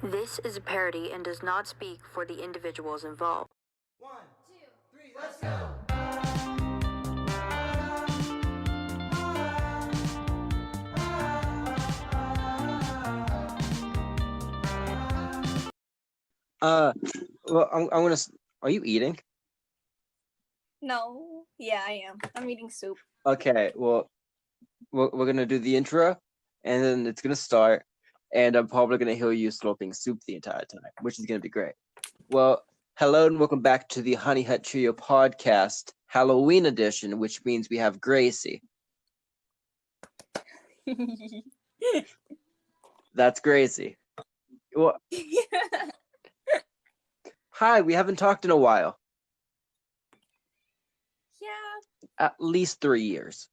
This is a parody and does not speak for the individuals involved. 1, 2, 3, let's go! Well, I'm gonna. Are you eating? No. Yeah, I am. I'm eating soup. Okay. Well, we're gonna do the intro, and then it's gonna start, and I'm probably gonna hear you slurping soup the entire time, which is gonna be great. Well, hello and welcome back to the Honey Hut Cheerio podcast, Halloween edition, which means we have Gracie. That's Gracie. Well, hi. We haven't talked in a while. Yeah, At least 3 years.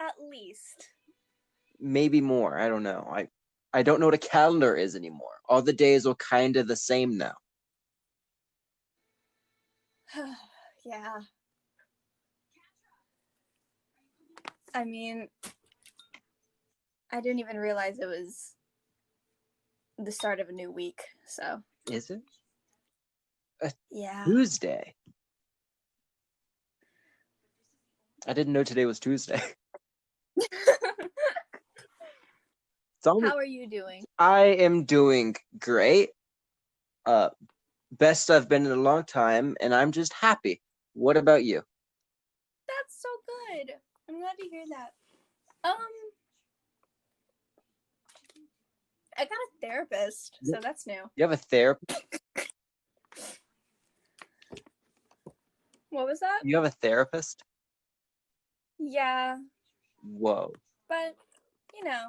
at least. Maybe more. I don't know. I don't know what a calendar is anymore. All the days are kind of the same now. Yeah. I mean, I didn't even realize it was the start of a new week, so. Is it? Yeah. Tuesday. I didn't know today was Tuesday. How are you doing? I am doing great. Best I've been in a long time, and I'm just happy. What about you? That's so good. I'm glad to hear that. I got a therapist, so that's new. You have a therapist? What was that? You have a therapist? Yeah, Whoa. but, you know,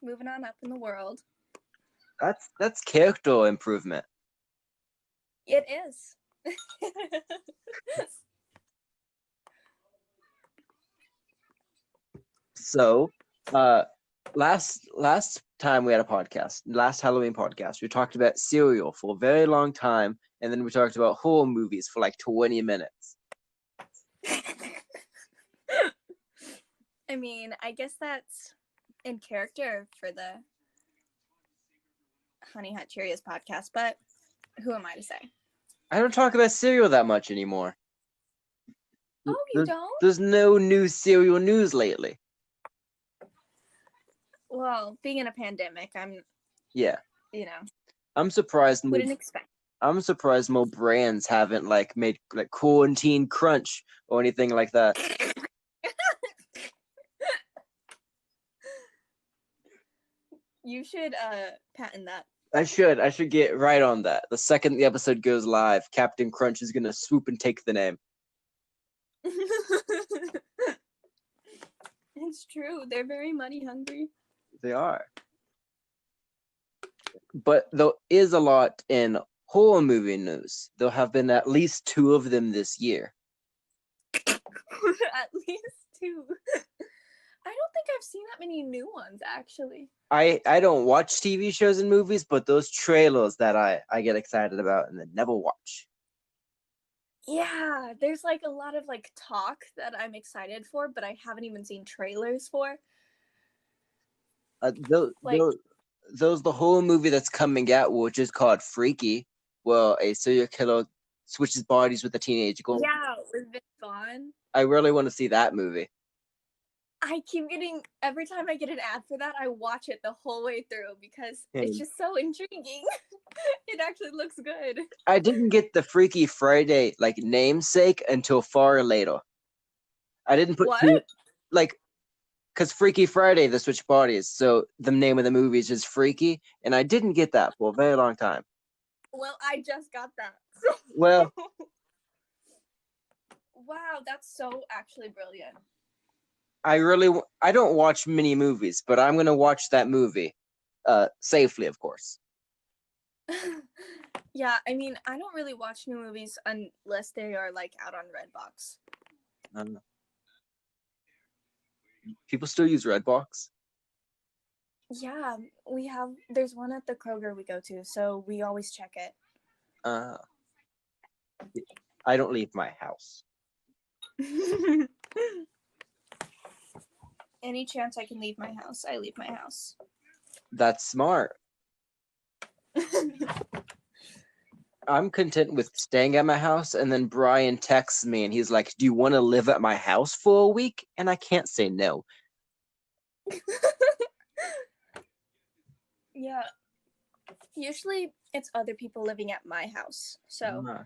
moving on up in the world. That's character improvement. It is. So, last time we had a podcast, last Halloween podcast, we talked about cereal for a very long time, and then we talked about horror movies for like 20 minutes. I mean, I guess that's in character for the Honey Hut Cheerios podcast, but who am I to say? I don't talk about cereal that much anymore. Oh, you don't? There's no new cereal news lately. Well, being in a pandemic, Yeah. You know. I'm surprised. Wouldn't expect. I'm surprised more brands haven't like made like quarantine crunch or anything like that. You should patent that. I should get right on that. The second the episode goes live, Captain Crunch is gonna swoop and take the name. It's true. They're very money hungry. They are. But there is a lot in horror movie news. There have been at least 2 of them this year. At least 2. I don't think I've seen that many new ones, actually. I don't watch TV shows and movies, but those trailers that I get excited about and then never watch. Yeah, there's like a lot of like talk that I'm excited for, but I haven't even seen trailers for. There's the whole movie that's coming out, which is called Freaky, where a serial killer switches bodies with a teenage girl. Yeah, with Vince Vaughn. I really want to see that movie. I keep getting, every time I get an ad for that, I watch it the whole way through because it's just so intriguing. It actually looks good. I didn't get the Freaky Friday like namesake until far later. I didn't put because Freaky Friday they switch bodies, so the name of the movie is just Freaky, and I didn't get that for a very long time. Well, I just got that. Well, wow, that's so actually brilliant. I don't watch many movies, but I'm gonna watch that movie, safely, of course. Yeah, I mean, I don't really watch new movies unless they are like out on Redbox. I don't know. People still use Redbox? Yeah, there's one at the Kroger we go to, so we always check it. I don't leave my house. Any chance I can leave my house, I leave my house. That's smart. I'm content with staying at my house, and then Brian texts me and he's like, "Do you want to live at my house for a week?" And I can't say no. Yeah. Usually it's other people living at my house. So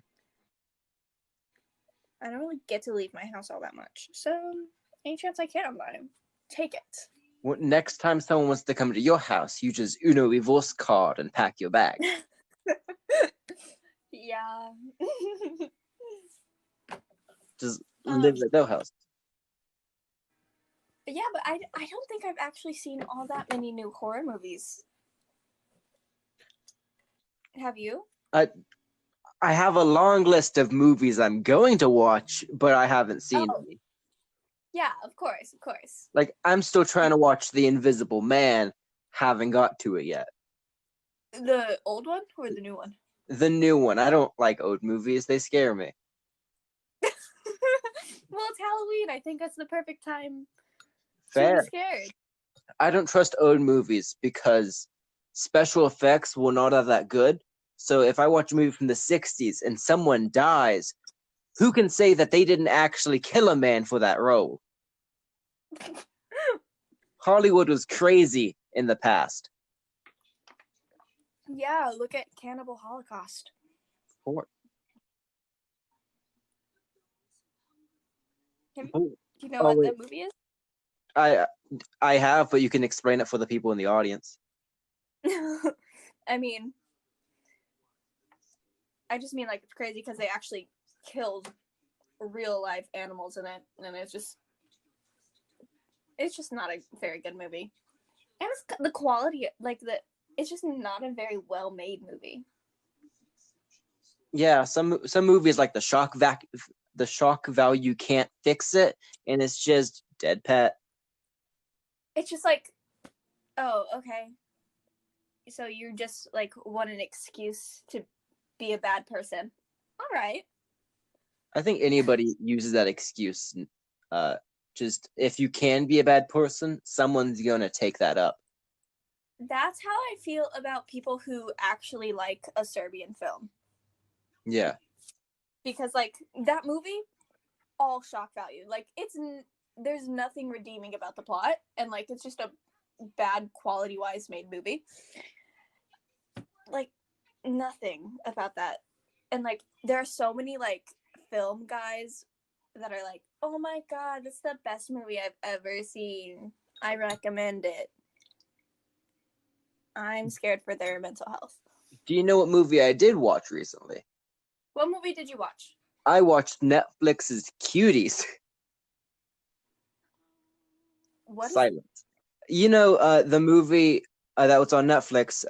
I don't really get to leave my house all that much. So any chance I can, I take it. Well, next time someone wants to come to your house, you just Uno reverse card and pack your bag. Yeah. Just live at their house. Yeah, but I don't think I've actually seen all that many new horror movies. Have you? I have a long list of movies I'm going to watch, but I haven't seen any. Yeah, of course. Like, I'm still trying to watch The Invisible Man. Haven't got to it yet. The old one or the new one? The new one. I don't like old movies. They scare me. Well, it's Halloween. I think that's the perfect time Fair. to be scared. I don't trust old movies because special effects were not all that good. So if I watch a movie from the 60s and someone dies, who can say that they didn't actually kill a man for that role? Hollywood was crazy in the past. Yeah, look at Cannibal Holocaust. Do you know what that movie is? I have, but you can explain it for the people in the audience. I mean, I just mean like it's crazy because they actually killed real life animals in it, and it's just not a very good movie. And it's the quality, like it's just not a very well made movie. Yeah, some movies like the shock value can't fix it, and it's just dead pet. It's just like, oh, okay. So you just like want an excuse to be a bad person. All right. I think anybody uses that excuse. Just if you can be a bad person, someone's gonna take that up. That's how I feel about people who actually like a Serbian film. Yeah. Because like that movie, all shock value. Like there's nothing redeeming about the plot, and like it's just a bad quality wise made movie. Like nothing about that. And like there are so many like film guys that are like, oh my god, that's the best movie I've ever seen. I recommend it. I'm scared for their mental health. Do you know what movie I did watch recently? What movie did you watch? I watched Netflix's Cuties. What? Silence. You know, the movie that was on Netflix,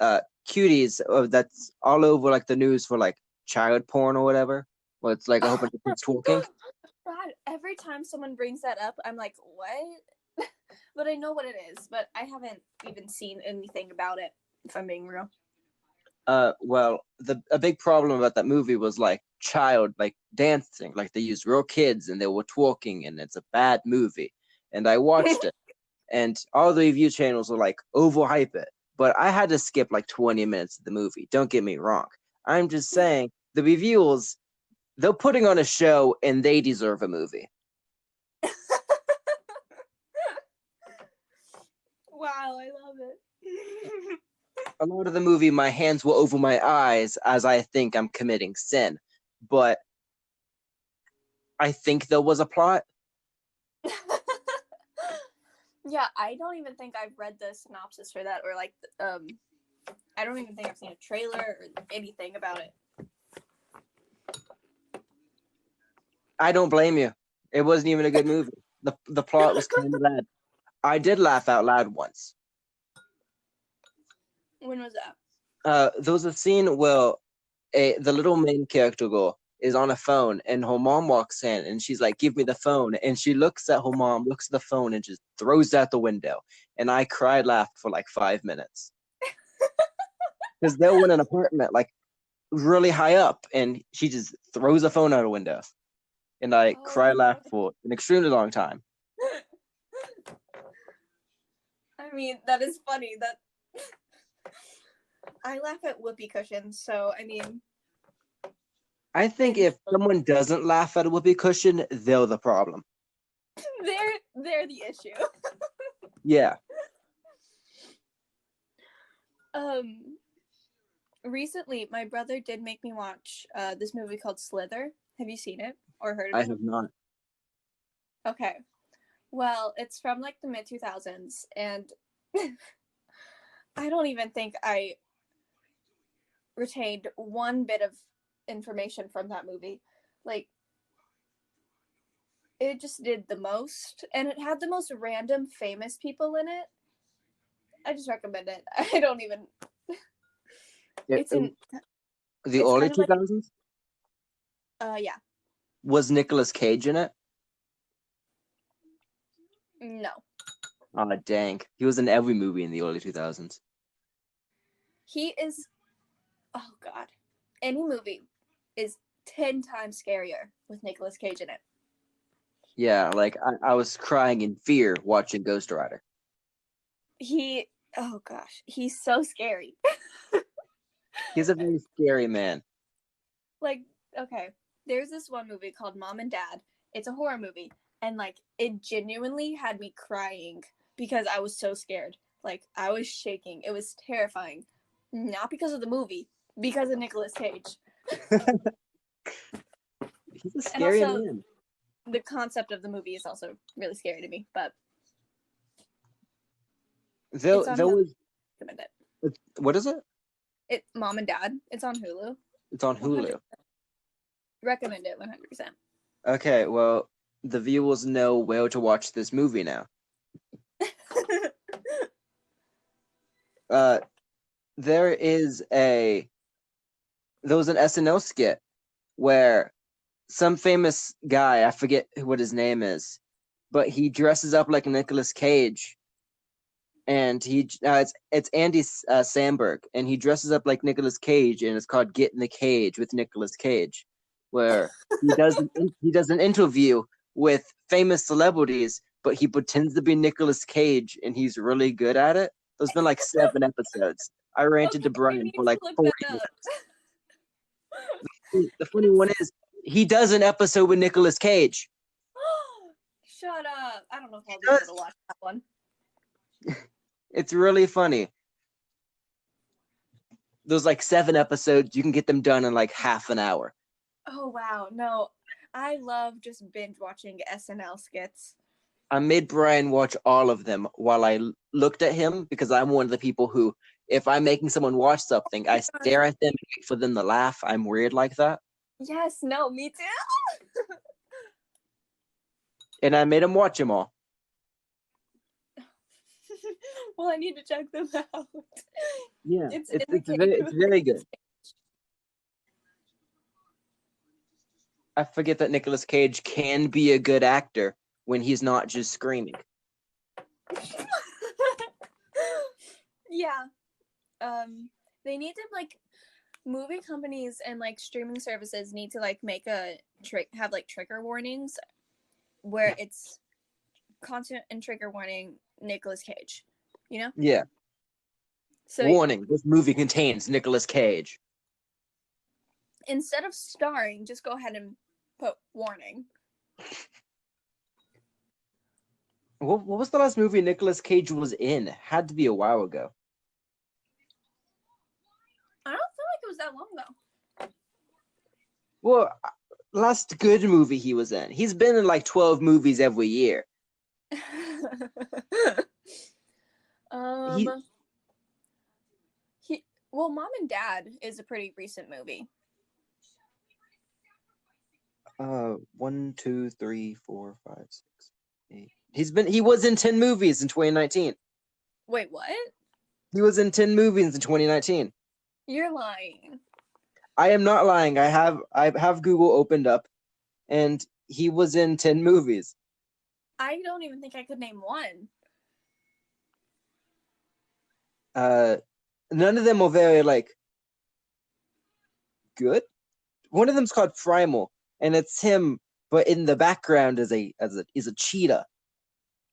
Cuties, that's all over like the news for like child porn or whatever. Well, it's like a whole bunch of kids talking. God, every time someone brings that up, I'm like, what? But I know what it is, but I haven't even seen anything about it, if I'm being real. Well, a big problem about that movie was like child like dancing, like they used real kids and they were twerking, and it's a bad movie. And I watched it, and all the review channels were like overhype it, but I had to skip like 20 minutes of the movie. Don't get me wrong. I'm just saying the reviewers, they're putting on a show and they deserve a movie. Wow, I love it. A lot of the movie, my hands were over my eyes as I think I'm committing sin, but I think there was a plot. Yeah, I don't even think I've read the synopsis for that, or like, I don't even think I've seen a trailer or anything about it. I don't blame you. It wasn't even a good movie. The plot was kind of bad. I did laugh out loud once. When was that? There was a scene where the little main character girl is on a phone and her mom walks in and she's like, "Give me the phone." And she looks at her mom, looks at the phone, and just throws it out the window. And I cried, laughed for like 5 minutes. Because they were in an apartment like really high up, and she just throws a phone out a window. And I cried, laughed for an extremely long time. I mean, that is funny. That I laugh at whoopee cushions, so I mean, I think if someone doesn't laugh at a whoopee cushion, they're the problem. they're the issue. Yeah. Recently, my brother did make me watch this movie called Slither. Have you seen it or heard of I it? have not. Okay. Well, it's from like the mid-2000s, and I don't even think I retained one bit of information from that movie. Like, it just did the most, and it had the most random famous people in it. I just recommend it. I don't even. It's in. The It's early kind of like 2000s? yeah. Was Nicolas Cage in it? No. Oh, dang. He was in every movie in the early 2000s. He is. Oh God. Any movie is 10 times scarier with Nicolas Cage in it. Yeah, like I was crying in fear watching Ghost Rider. Oh gosh, he's so scary. He's a very scary man. Like, okay, there's this one movie called Mom and Dad. It's a horror movie, and like it genuinely had me crying because I was so scared. Like I was shaking. It was terrifying. Not because of the movie, because of Nicolas Cage. He's a scary and also, man. the concept of the movie is also really scary to me, but There it's on Hulu. was. Recommend it. What is it? Mom and Dad. It's on Hulu. It's on Hulu. 100%. Recommend it 100%. Okay, well, the viewers know where to watch this movie now. There was an SNL skit where some famous guy, I forget what his name is, but he dresses up like Nicolas Cage, and it's Andy Samberg, and he dresses up like Nicolas Cage, and it's called Get in the Cage with Nicolas Cage, where he does an interview with famous celebrities, but he pretends to be Nicolas Cage, and he's really good at it. There's been like 7 episodes. I ranted to I Brian need for to like look 40 that up. minutes. The funny one is he does an episode with Nicolas Cage. Shut up. I don't know if I'll be does. able to watch that one. It's really funny. There's like 7 episodes. You can get them done in like half an hour. Oh, wow. No, I love just binge watching SNL skits. I made Brian watch all of them while I looked at him because I'm one of the people who, if I'm making someone watch something, I stare at them and wait for them to laugh. I'm weird like that. Yes, no, me too. And I made him watch them all. Well, I need to check them out. Yeah, It's it's very good. I forget that Nicolas Cage can be a good actor when he's not just screaming. Yeah. They need to like movie companies and like streaming services need to like make have like trigger warnings where it's constant and trigger warning Nicolas Cage, you know? Yeah. So Warning, this movie contains Nicolas Cage. instead of starring, just go ahead and put warning. What was the last movie Nicolas Cage was in? Had to be a while ago. I don't feel like it was that long ago. Well, last good movie he was in. He's been in like 12 movies every year. Well, Mom and Dad is a pretty recent movie. 1, 2, 3, 4, 5, 6, 8. He was in 10 movies in 2019. Wait, what? He was in 10 movies in 2019. You're lying. I am not lying. I have Google opened up, and he was in 10 movies. I don't even think I could name one. None of them are very like good. One of them's called Primal, and it's him, but in the background is a cheetah.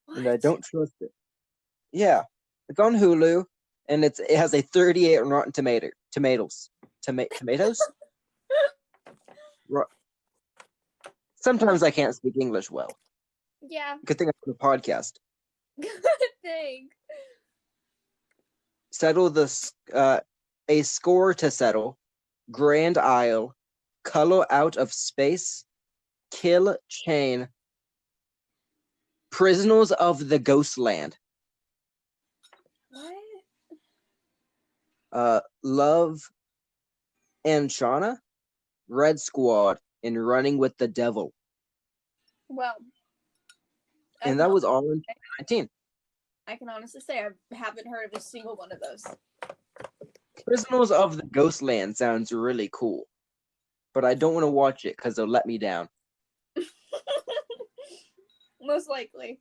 What? And I don't trust it. Yeah, it's on Hulu. and it has a 38 on Rotten Tomatoes. Tomatoes? Sometimes I can't speak English well. Yeah. Good thing I'm on a podcast. Good thing. Settle a score to settle. Grand Isle. Color out of space. Kill chain. Prisoners of the Ghostland. What? Love and Shauna. Red Squad. And Running with the Devil. Well, And that was all in 2019. I can honestly say I haven't heard of a single one of those. Prisoners of the Ghostland sounds really cool. But I don't want to watch it because they'll let me down. Most likely.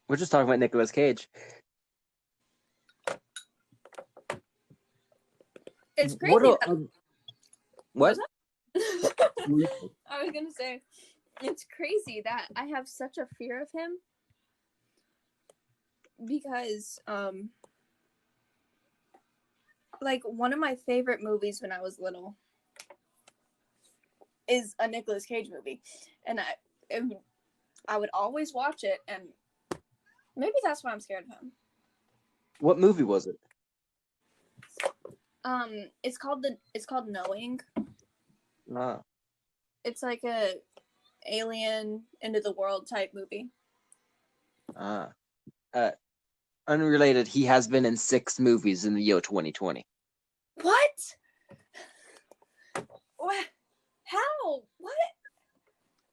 We're just talking about Nicolas Cage. It's crazy. What? I was gonna say, it's crazy that I have such a fear of him because, like, one of my favorite movies when I was little is a Nicolas Cage movie, and I would always watch it, and maybe that's why I'm scared of him. What movie was it? It's called Knowing. Ah. It's like a alien into the world type movie. Unrelated, he has been in 6 movies in the year 2020. What? What? How? What?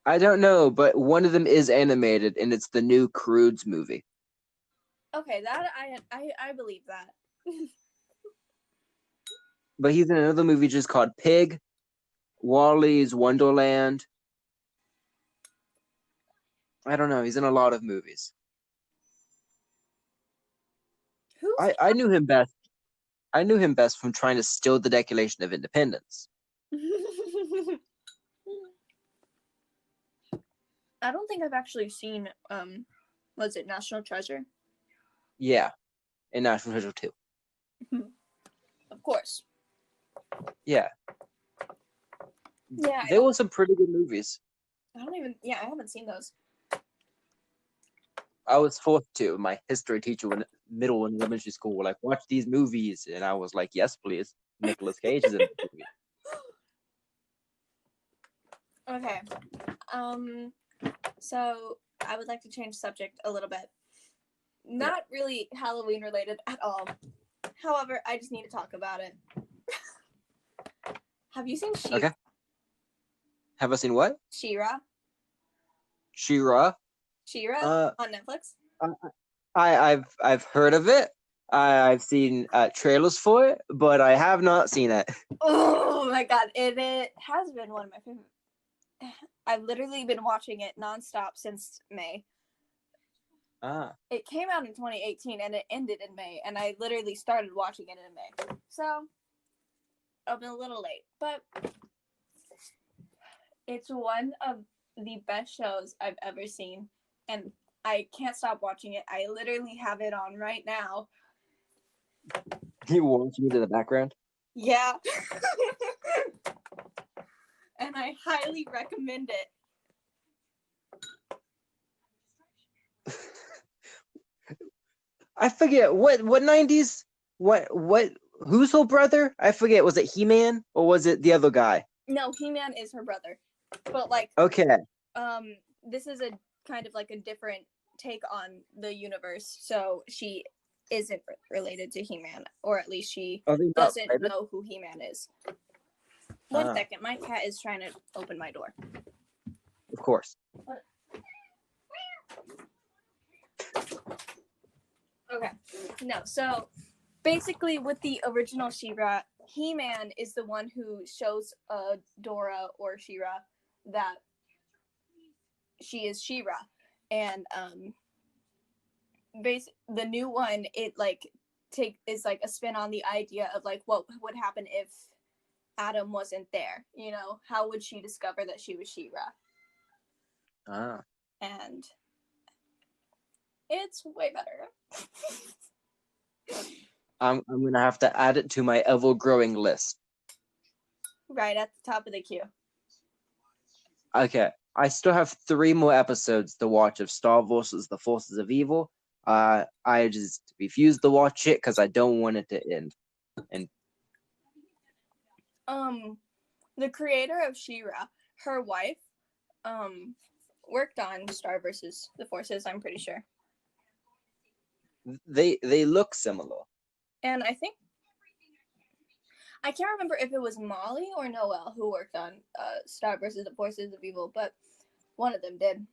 I don't know, but one of them is animated, and it's the new Croods movie. Okay, that I believe that. But he's in another movie just called Pig, Wally's Wonderland. I don't know. He's in a lot of movies. Who? I knew him best. I knew him best from trying to steal the Declaration of Independence. I don't think I've actually seen was it National Treasure? Yeah, in National Treasure 2. Of course. Yeah. Yeah. There were some pretty good movies. I haven't seen those. I was forced to. My history teacher in middle and elementary school were like, watch these movies. And I was like, yes, please. Nicolas Cage is in the movie. Okay. So I would like to change subject a little bit. Not really Halloween related at all. However, I just need to talk about it. Have you seen She-Ra? Okay. Have I seen what? She-Ra? She-Ra? She-Ra on Netflix? I've heard of it. I've seen trailers for it, but I have not seen it. Oh my god, it has been one of my favorite. I've literally been watching it nonstop since May. It came out in 2018 and it ended in May, and I literally started watching it in May. So I've been a little late, but it's one of the best shows I've ever seen, and I can't stop watching it. I literally have it on right now. You watching it in the background? Yeah. And I highly recommend it. I forget what 90s. What who's her brother? I forget. Was it He-Man or was it the other guy? No, He-Man is her brother. But like Okay. This is a kind of like a different take on the universe. So she isn't related to He-Man, or at least she doesn't know who He-Man is. One second, my cat is trying to open my door. Of course. Okay. No, so basically with the original She-Ra, He-Man is the one who shows Dora or She-Ra that she is She-Ra. And the new one, it like is like a spin on the idea of like what would happen if Adam wasn't there, you know? How would she discover that she was She-Ra? Ah. And It's way better. I'm gonna have to add it to my ever-growing list. Right at the top of the queue. Okay, I still have 3 more episodes to watch of Star vs. the Forces of Evil. I just refuse to watch it because I don't want it to end. And The creator of She-Ra, her wife, worked on Star vs. the Forces, I'm pretty sure. they look similar. And I think I can't remember if it was Molly or Noelle who worked on Star vs. the Forces of Evil, but one of them did.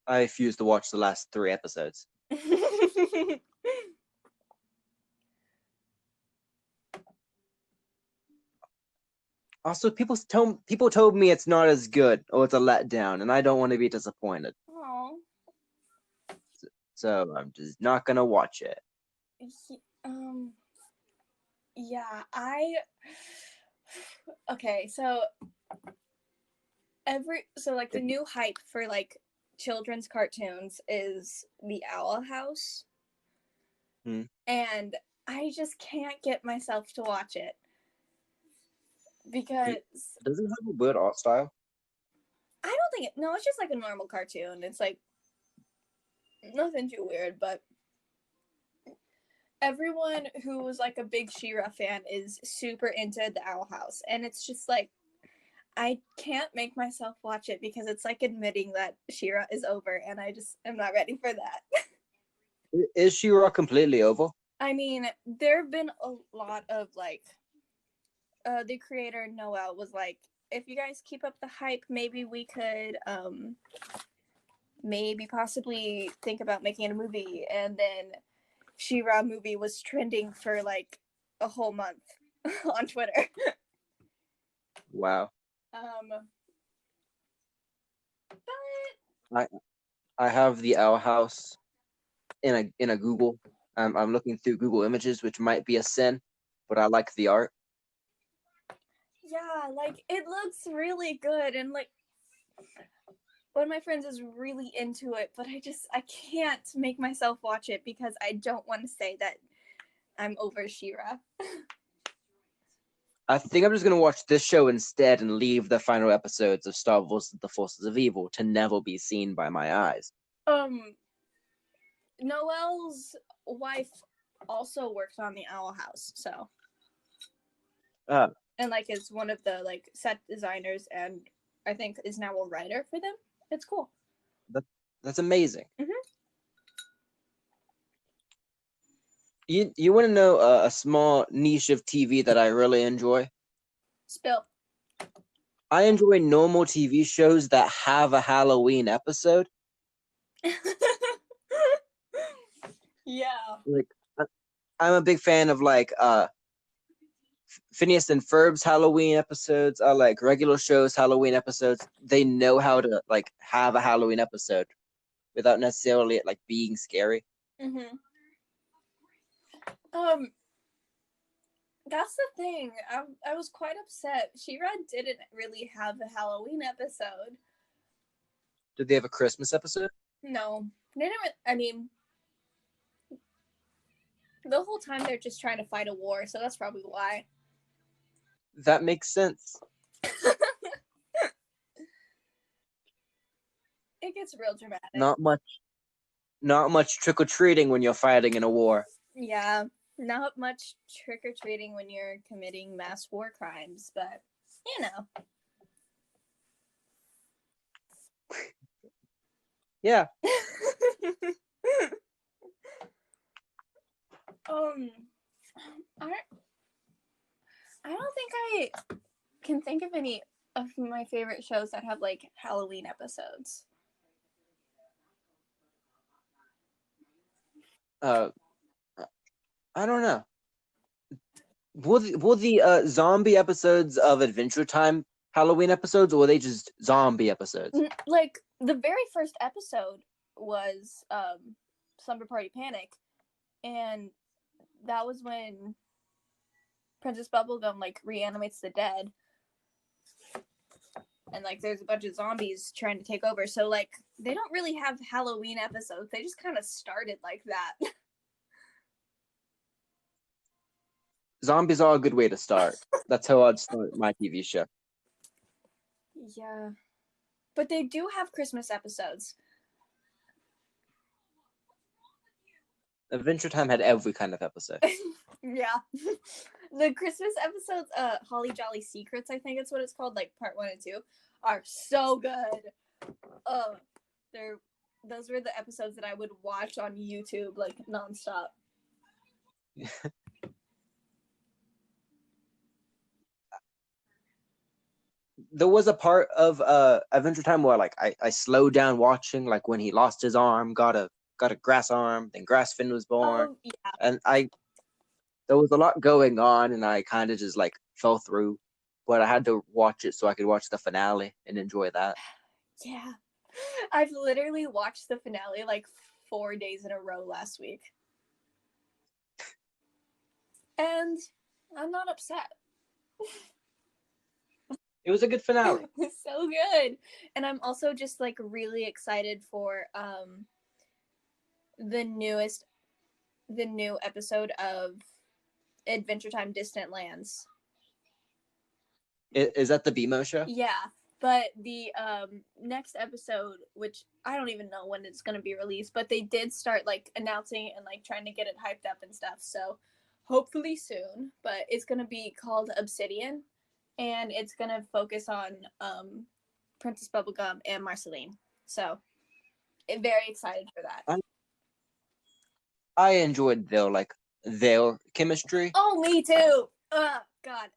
I refuse to watch the last 3 episodes. Also, people told me it's not as good or it's a letdown, and I don't want to be disappointed. Aww. So I'm just not gonna watch it. Yeah, okay, so like the new hype for like children's cartoons is the Owl House. And I just can't get myself to watch it because Does it have a weird art style? I don't think no, it's just like a normal cartoon. It's like nothing too weird, but everyone who was like a big She-Ra fan is super into the Owl House, and it's just like I can't make myself watch it because it's like admitting that She-Ra is over, and I just am not ready for that. Is She-Ra completely over? I mean, there have been a lot of like the creator Noelle was like, if you guys keep up the hype, maybe we could maybe possibly think about making a movie. And then She-Ra movie was trending for like a whole month on Twitter. Wow. But I have the Owl House in a Google. I'm looking through Google Images, which might be a sin, but I like the art. yeah, like it looks really good, and like one of my friends is really into it, but I can't make myself watch it because I don't want to say that I'm over She-Ra. I think I'm just gonna watch this show instead and leave the final episodes of Star Wars: The Forces of Evil to never be seen by my eyes. Noelle's wife also works on the Owl House, so and like is one of the like set designers, and I think is now a writer for them. It's cool. That's amazing. Mm-hmm. You want to know a small niche of TV that I really enjoy? Spill. I enjoy normal TV shows that have a Halloween episode. Yeah. Like I'm a big fan of like Phineas and Ferb's Halloween episodes. I like regular shows Halloween episodes. They know how to like have a Halloween episode without necessarily it like being scary. Mm-hmm. That's the thing. I was quite upset. She-Ra didn't really have a Halloween episode. Did they have a Christmas episode? No, they didn't. I mean, the whole time they're just trying to fight a war, so that's probably why. That makes sense. It gets real dramatic. Not much trick or treating when you're fighting in a war. Yeah, not much trick or treating when you're committing mass war crimes, but you know. Yeah. I don't think I can think of any of my favorite shows that have like Halloween episodes. I don't know. Will the zombie episodes of Adventure Time Halloween episodes, or were they just zombie episodes? Like the very first episode was Slumber Party Panic, and that was when Princess Bubblegum like reanimates the dead. and like there's a bunch of zombies trying to take over. So like they don't really have Halloween episodes. They just kind of started like that. Zombies are a good way to start. That's how I'd start my TV show. Yeah. But they do have Christmas episodes. Adventure Time had every kind of episode. Yeah. The Christmas episodes, Holly Jolly Secrets, I think it's what it's called, like part 1 and 2, are so good. Those were the episodes that I would watch on YouTube like nonstop. There was a part of Adventure Time where like I slowed down watching, like when he lost his arm, got a grass arm, then Grassfin was born. Oh yeah. And there was a lot going on, and I kind of just like fell through, but I had to watch it so I could watch the finale and enjoy that. Yeah. I've literally watched the finale like 4 days in a row last week. And I'm not upset. It was a good finale. It's so good. And I'm also just like really excited for the new episode of Adventure Time Distant Lands. Is that the BMO show? Yeah, but the next episode, which I don't even know when it's going to be released, but they did start like announcing and like trying to get it hyped up and stuff, so hopefully soon. But it's going to be called Obsidian, and it's going to focus on Princess Bubblegum and Marceline, so very excited for that. I enjoyed their chemistry. Oh, me too. God.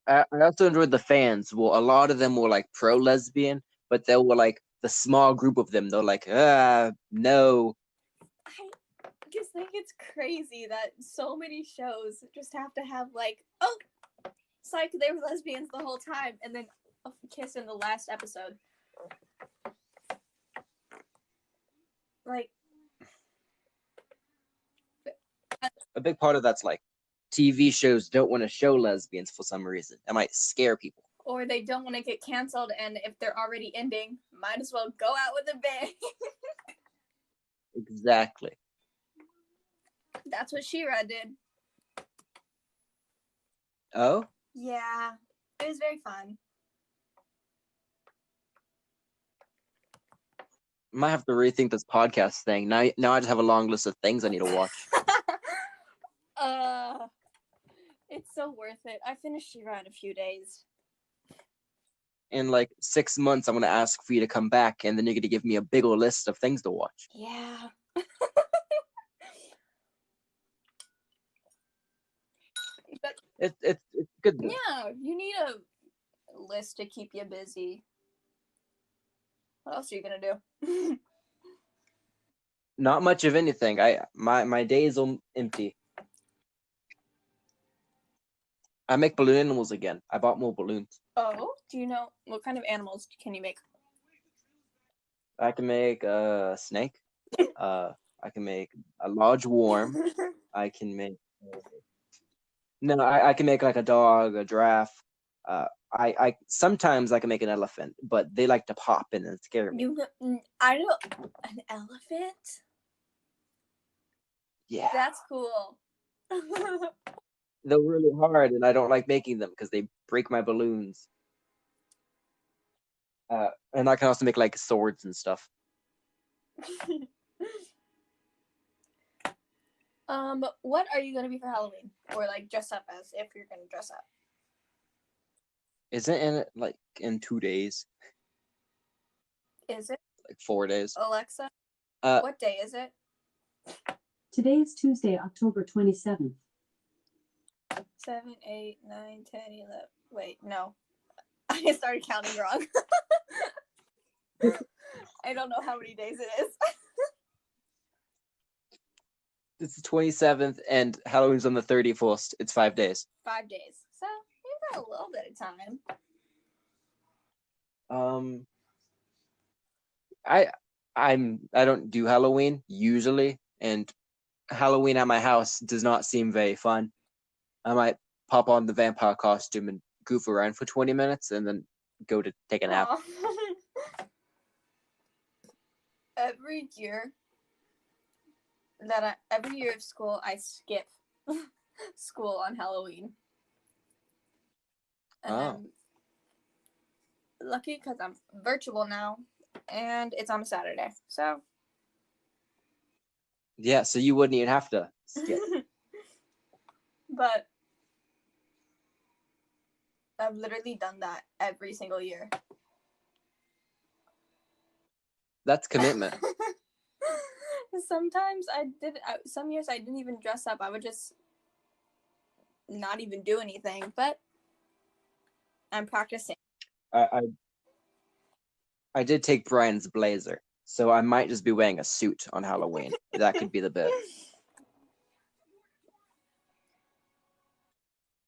I also enjoyed the fans. Well, a lot of them were like pro lesbian, but there were like the small group of them. They're like, no. I just think it's crazy that so many shows just have to have like, oh, psych, they were lesbians the whole time, and then a kiss in the last episode. Like, A big part of that's like TV shows don't want to show lesbians for some reason. It might scare people. or they don't want to get canceled, and if they're already ending, might as well go out with a bang. Exactly. That's what She-Ra did. Oh? Yeah, it was very fun. Might have to rethink this podcast thing. Now I just have a long list of things I need to watch. It's so worth it. I finished She-Ra in a few days. In like 6 months, I'm gonna ask for you to come back, and then you're gonna give me a bigger list of things to watch. Yeah. But It's good. Though. yeah, you need a list to keep you busy. What else are you gonna do? Not much of anything. My days are empty. I make balloon animals again. I bought more balloons. Oh, do you know what kind of animals can you make? I can make a snake. I can make a large worm. I can make. I can make like a dog, a giraffe. I sometimes I can make an elephant, but they like to pop in and scare me. I know an elephant. Yeah, That's cool. they're really hard, and I don't like making them because they break my balloons. And I can also make like swords and stuff. What are you gonna be for Halloween, or like dress up as if you're gonna dress up? Isn't it like in 2 days? Is it Like 4 days? Alexa? Uh, What day is it? Today is Tuesday, October 27th. 7, 8, 9, 10, 11. Wait, no. I started counting wrong. I don't know how many days it is. It's the 27th, and Halloween's on the 31st. It's 5 days. 5 days. So you've got a little bit of time. I don't do Halloween usually, and Halloween at my house does not seem very fun. I might pop on the vampire costume and goof around for 20 minutes and then go to take a nap. Aw. Every year of school, I skip school on Halloween. And Oh. I'm lucky because I'm virtual now, and it's on a Saturday. So Yeah, so you wouldn't even have to skip. but I've literally done that every single year. That's commitment. Sometimes some years I didn't even dress up. I would just not even do anything, but I'm practicing. I did take Brian's blazer, so I might just be wearing a suit on Halloween. That could be the bit.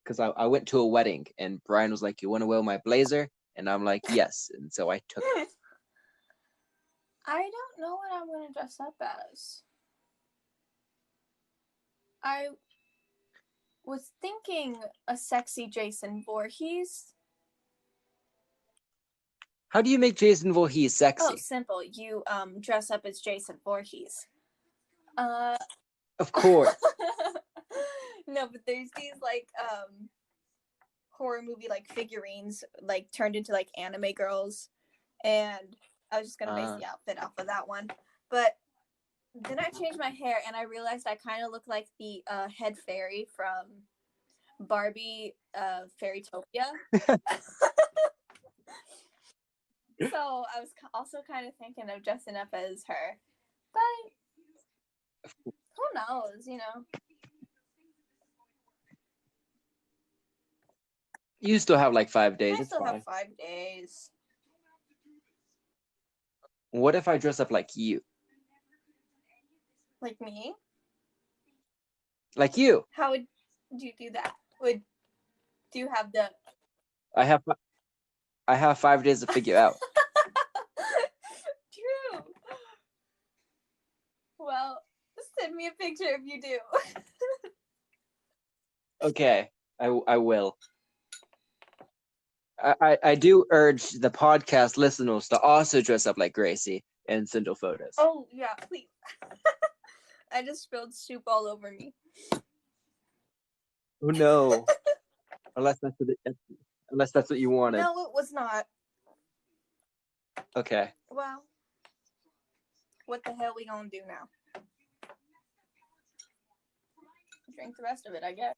Because I went to a wedding and Brian was like, "You want to wear my blazer?" And I'm like, "Yes." And so I took it. I don't know what I'm going to dress up as. I was thinking a sexy Jason Voorhees. How do you make Jason Voorhees sexy? Oh, simple. You dress up as Jason Voorhees. Of course. No, but there's these like horror movie like figurines like turned into like anime girls, and I was just gonna base the outfit off of that one. But then I changed my hair and I realized I kind of look like the head fairy from Barbie Fairytopia. So I was also kind of thinking of dressing up as her, but who knows, you know? You still have like 5 days. I It's still fine. have 5 days. What if I dress up like you? Like me? Like you? How would you do that? Do you have the... I have 5 days to figure out. True. Well, send me a picture if you do. Okay, I will. I do urge the podcast listeners to also dress up like Gracie and send her photos. Oh, yeah, please. I just spilled soup all over me. Oh no. Unless that's what you wanted. No, it was not. Okay. Well, what the hell we gonna do now? Drink the rest of it, I guess.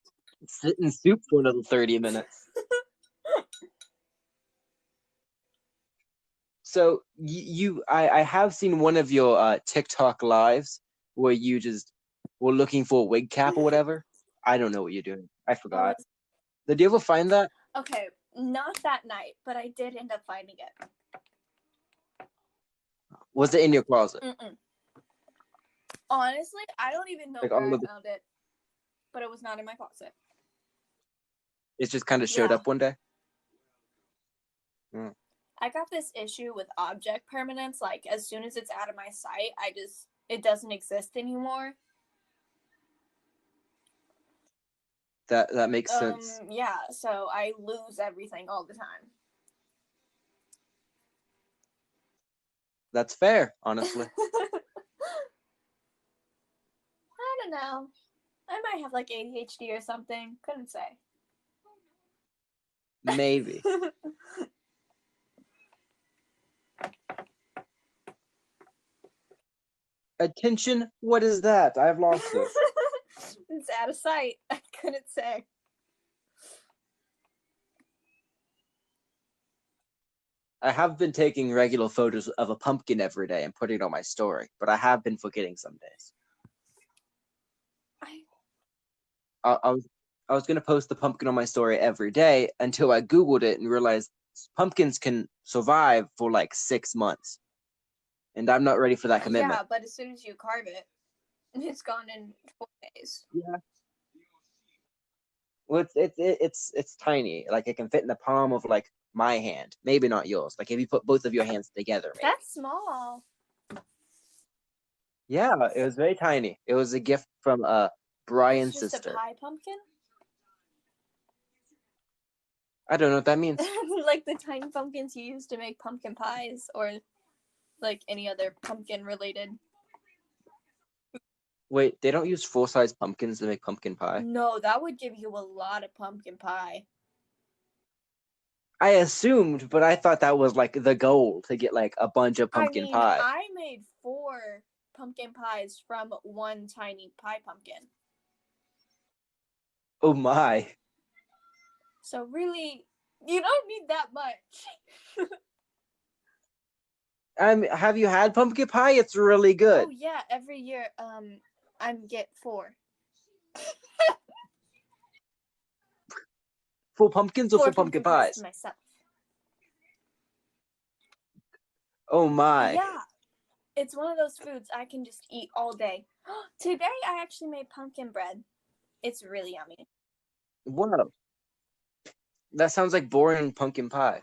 Sit in soup for another 30 minutes. So I have seen one of your TikTok lives where you just were looking for a wig cap or whatever. I don't know what you're doing. I forgot. Did you ever find that? Okay, not that night, but I did end up finding it. Was it in your closet? Mm-mm. Honestly, I don't even know Like, where all I of the- found it, but it was not in my closet. It just kind of showed Yeah. up one day. I got this issue with object permanence. Like, as soon as it's out of my sight, it doesn't exist anymore. That makes sense. Yeah, so I lose everything all the time. That's fair, honestly. I don't know. I might have like ADHD or something. Couldn't say. Maybe. Attention, what is that? I've lost it. It's out of sight. I couldn't say. I have been taking regular photos of a pumpkin every day and putting it on my story, but I have been forgetting some days. I was gonna post the pumpkin on my story every day until I Googled it and realized pumpkins can survive for like 6 months. And I'm not ready for that commitment. Yeah, but as soon as you carve it, it's gone in 4 days. Yeah. Well, it's tiny. Like it can fit in the palm of like my hand. Maybe not yours. Like if you put both of your hands together. Maybe. That's small. Yeah, it was very tiny. It was a gift from Brian's It's just sister. a pie pumpkin? I don't know what that means. Like the tiny pumpkins you use to make pumpkin pies, or like any other pumpkin related. Wait, they don't use full-size pumpkins to make pumpkin pie? No, that would give you a lot of pumpkin pie. I assumed, but I thought that was like the goal to get like a bunch of pumpkin pie. I made 4 pumpkin pies from one tiny pie pumpkin. Oh my. So really, you don't need that much. Have you had pumpkin pie? It's really good. Oh yeah, every year I get 4. Full pumpkins or 4 full pumpkin pies? to myself. Oh my. Yeah, it's one of those foods I can just eat all day. Today I actually made pumpkin bread. It's really yummy. Wow. That sounds like boring pumpkin pie.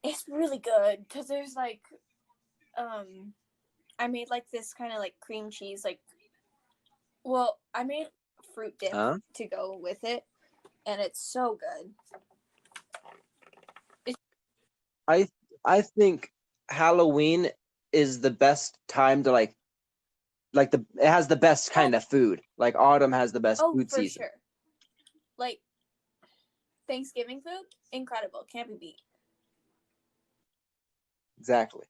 It's really good because there's like, I made like this kind of like cream cheese, like, well, I made fruit dip to go with it, and it's so good. I think Halloween is the best time to like it has the best kind of food. Like autumn has the best food for season. sure. Like Thanksgiving food, incredible, can't be beat. Exactly.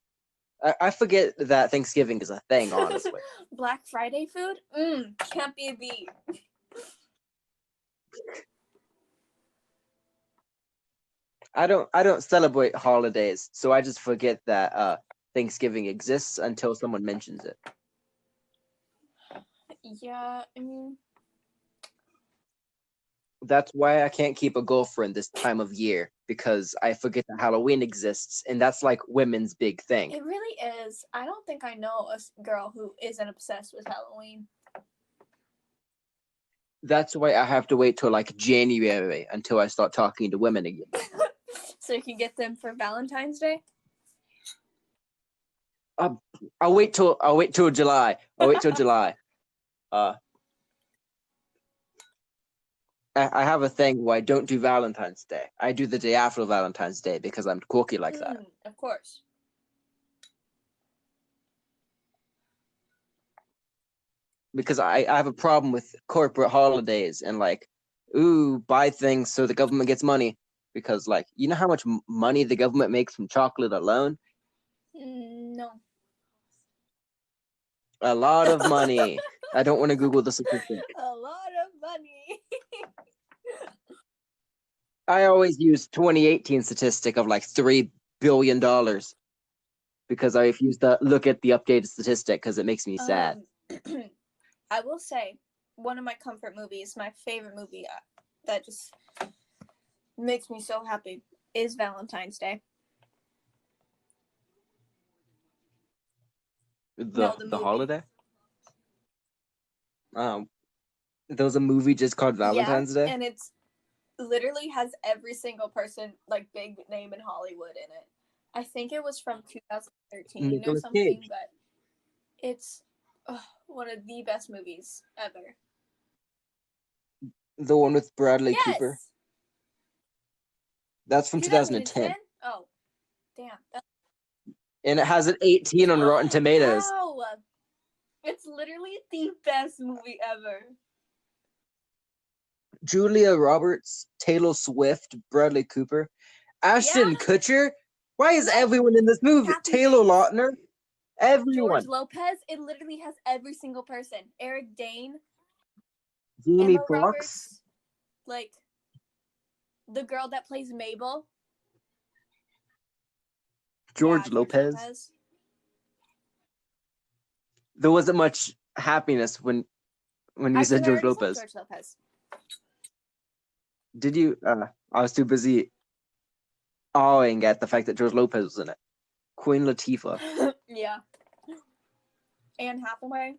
I forget that Thanksgiving is a thing, honestly. Black Friday food, can't be beat. I don't celebrate holidays, so I just forget that Thanksgiving exists until someone mentions it. Yeah, I mean, that's why I can't keep a girlfriend this time of year, because I forget that Halloween exists, and that's like women's big thing. It really is. I don't think I know a girl who isn't obsessed with Halloween. That's why I have to wait till like January until I start talking to women again. So you can get them for Valentine's Day? I'll wait till July. I'll wait till July. I have a thing where I don't do Valentine's Day. I do the day after Valentine's Day because I'm quirky like that. Of course. Because I have a problem with corporate holidays and like, buy things so the government gets money. Because like, you know how much money the government makes from chocolate alone? No. A lot of money. I don't want to Google the statistic. A lot of money. I always use 2018 statistic of like $3 billion because I refuse to look at the updated statistic because it makes me sad. I will say, one of my comfort movies, my favorite movie that just makes me so happy is Valentine's Day. The holiday? There was a movie just called Valentine's Day? And it's literally has every single person, like big name in Hollywood in it. I think it was from 2013 or something, but it's one of the best movies ever. The one with Bradley Cooper? That's from 2010. Oh, damn. And it has an 18 on Rotten Tomatoes. Wow. It's literally the best movie ever. Julia Roberts, Taylor Swift, Bradley Cooper, Ashton Kutcher. Why is everyone in this movie? Taylor Lautner, everyone. George Lopez. It literally has every single person. Eric Dane, Jamie Emma Foxx, Roberts, like the girl that plays Mabel. George Lopez. There wasn't much happiness when you said George Lopez. George Lopez. Did you? I was too busy awing at the fact that George Lopez was in it. Queen Latifah. Yeah. Anne Hathaway.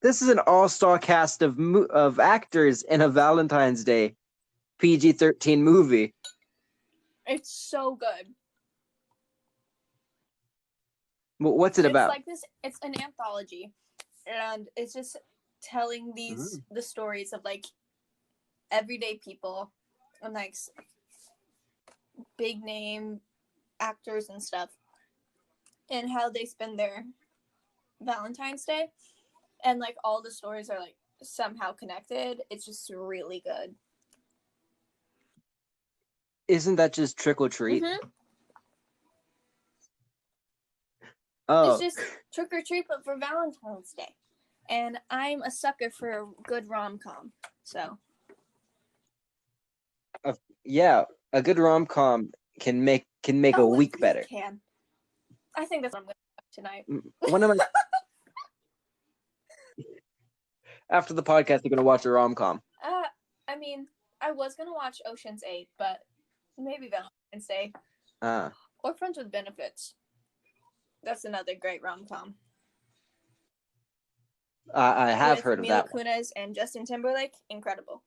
This is an all-star cast of actors in a Valentine's Day PG-13 movie. It's so good. What's it about? It's like this. It's an anthology, and it's just telling the stories of like everyday people, and like big name actors and stuff, and how they spend their Valentine's Day, and like all the stories are like somehow connected. It's just really good. Isn't that just Trick or Treat? Mm-hmm. Oh, It's just Trick or Treat, but for Valentine's Day. And I'm a sucker for a good rom-com. So yeah, a good rom-com can make a it week really better. can. I think that's what I'm going to watch tonight. One of my after the podcast, we're gonna watch a rom-com. I mean, I was going to watch Ocean's 8, but maybe Valentine's Day. Or Friends with Benefits. That's another great rom-com. I have with heard of Mila that one. Kunis and Justin Timberlake. Incredible.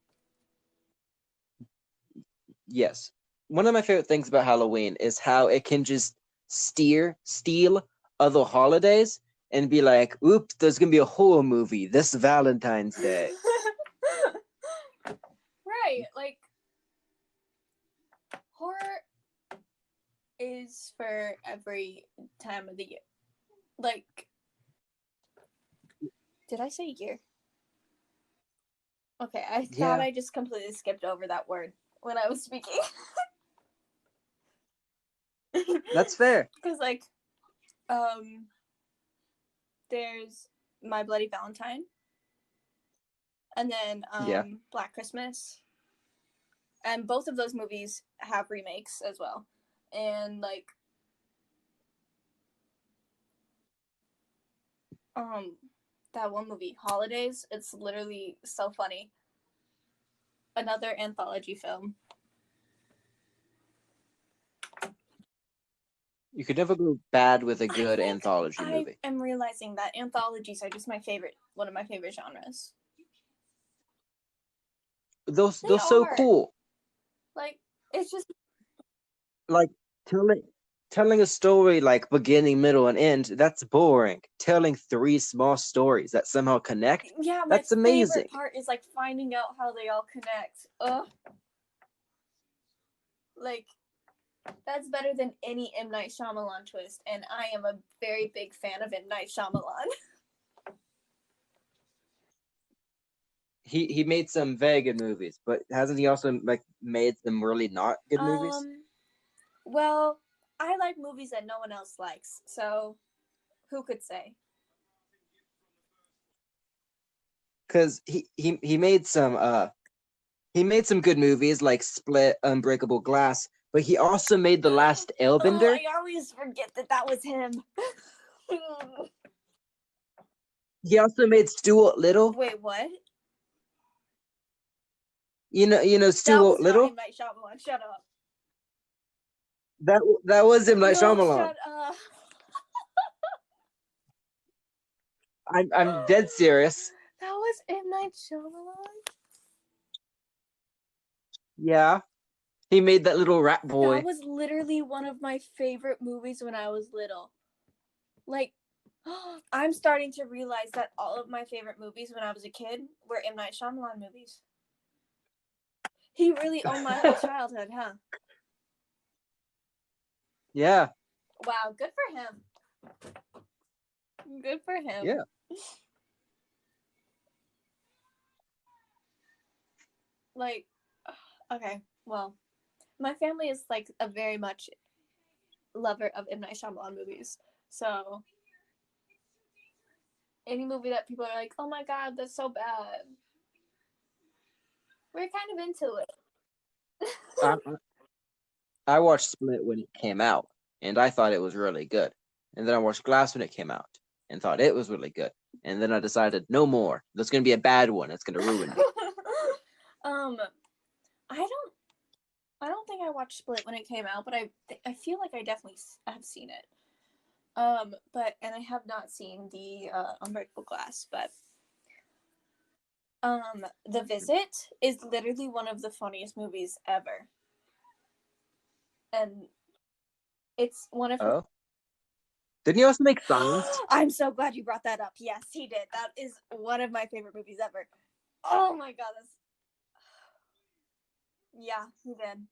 Yes. One of my favorite things about Halloween is how it can just steal other holidays and be like, oops, there's gonna be a horror movie this Valentine's Day. Right, like horror is for every time of the year. Like, did I say year? Okay, I thought I just completely skipped over that word when I was speaking. That's fair. Because like, there's My Bloody Valentine, and then Black Christmas, and both of those movies have remakes as well, and like, that one movie, Holidays, it's literally so funny. Another anthology film. You could never go bad with a good anthology movie. I am realizing that anthologies are just one of my favorite genres. They're so cool. Like, it's just like telling a story like beginning, middle, and end, that's boring. Telling 3 small stories that somehow connect, that's amazing. My favorite part is like finding out how they all connect. Ugh. Like, that's better than any M. Night Shyamalan twist, and I am a very big fan of M. Night Shyamalan. He made some very good movies, but hasn't he also like made some really not good movies? Well, I like movies that no one else likes, so who could say? Because he made some good movies like Split, Unbreakable Glass, but he also made The Last Airbender. I always forget that was him. He also made Stuart Little. Wait, what? You know Stuart Little? That was not M. Night Shyamalan. Shut up. That was M. Night Shyamalan. Shut up. I'm dead serious. That was M. Night Shyamalan? Yeah. He made that little rat boy. That was literally one of my favorite movies when I was little. Like, I'm starting to realize that all of my favorite movies when I was a kid were M. Night Shyamalan movies. He really owned my whole childhood, huh? Yeah. Wow, good for him. Good for him. Yeah. Like, okay, well, my family is like a very much lover of M. Night Shyamalan movies. So, any movie that people are like, oh my god, that's so bad, we're kind of into it. I watched Split when it came out, and I thought it was really good. And then I watched Glass when it came out, and thought it was really good. And then I decided, no more. There's going to be a bad one. It's going to ruin me. I don't think I watched Split when it came out, but I feel like I definitely have seen it. And I have not seen the Unbreakable Glass, but The Visit is literally one of the funniest movies ever. And it's one of Oh. Didn't he also make Signs? I'm so glad you brought that up. Yes, he did. That is one of my favorite movies ever. Oh my god, Yeah, he did.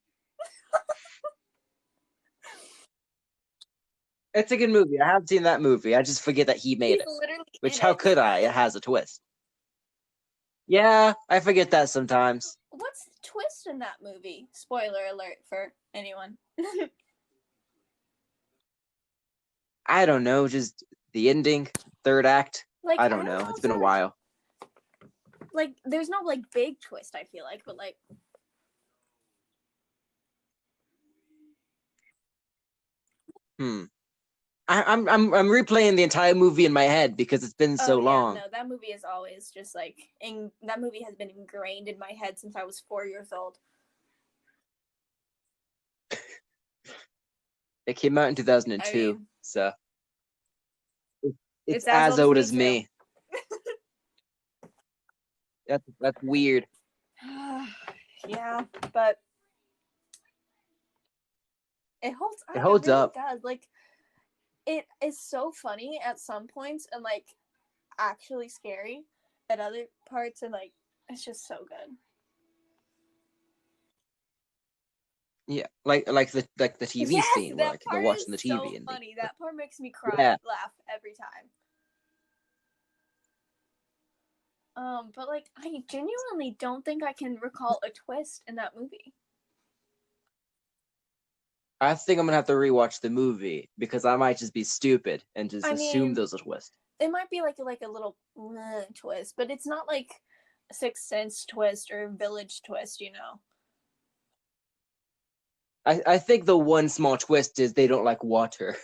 It's a good movie. I have seen that movie. I just forget that he made He's it. literally Which, in how it. could I? It has a twist. Yeah, I forget that sometimes. What's the twist in that movie? Spoiler alert for anyone. I don't know, just the ending, third act. Like, I don't know. It's been a if while. like there's no like big twist, I feel like, but like I'm replaying the entire movie in my head because it's been so long. no, that movie is always just like that movie has been ingrained in my head since I was 4 years old. It came out in 2002, I mean, so it's as old as me. That's weird. Yeah, but it holds up. It holds really up. does. Like, it is so funny at some points and like actually scary at other parts, and like it's just so good. Yeah, like the TV Yes, scene where that like they're part watching the is TV so and funny. That part makes me cry, Yeah. laugh every time. But like I genuinely don't think I can recall a twist in that movie. I think I'm gonna have to rewatch the movie because I might just be stupid and just I assume mean, there's a twist. It might be like a little twist, but it's not like a Sixth Sense twist or Village twist, you know. I think the one small twist is they don't like water.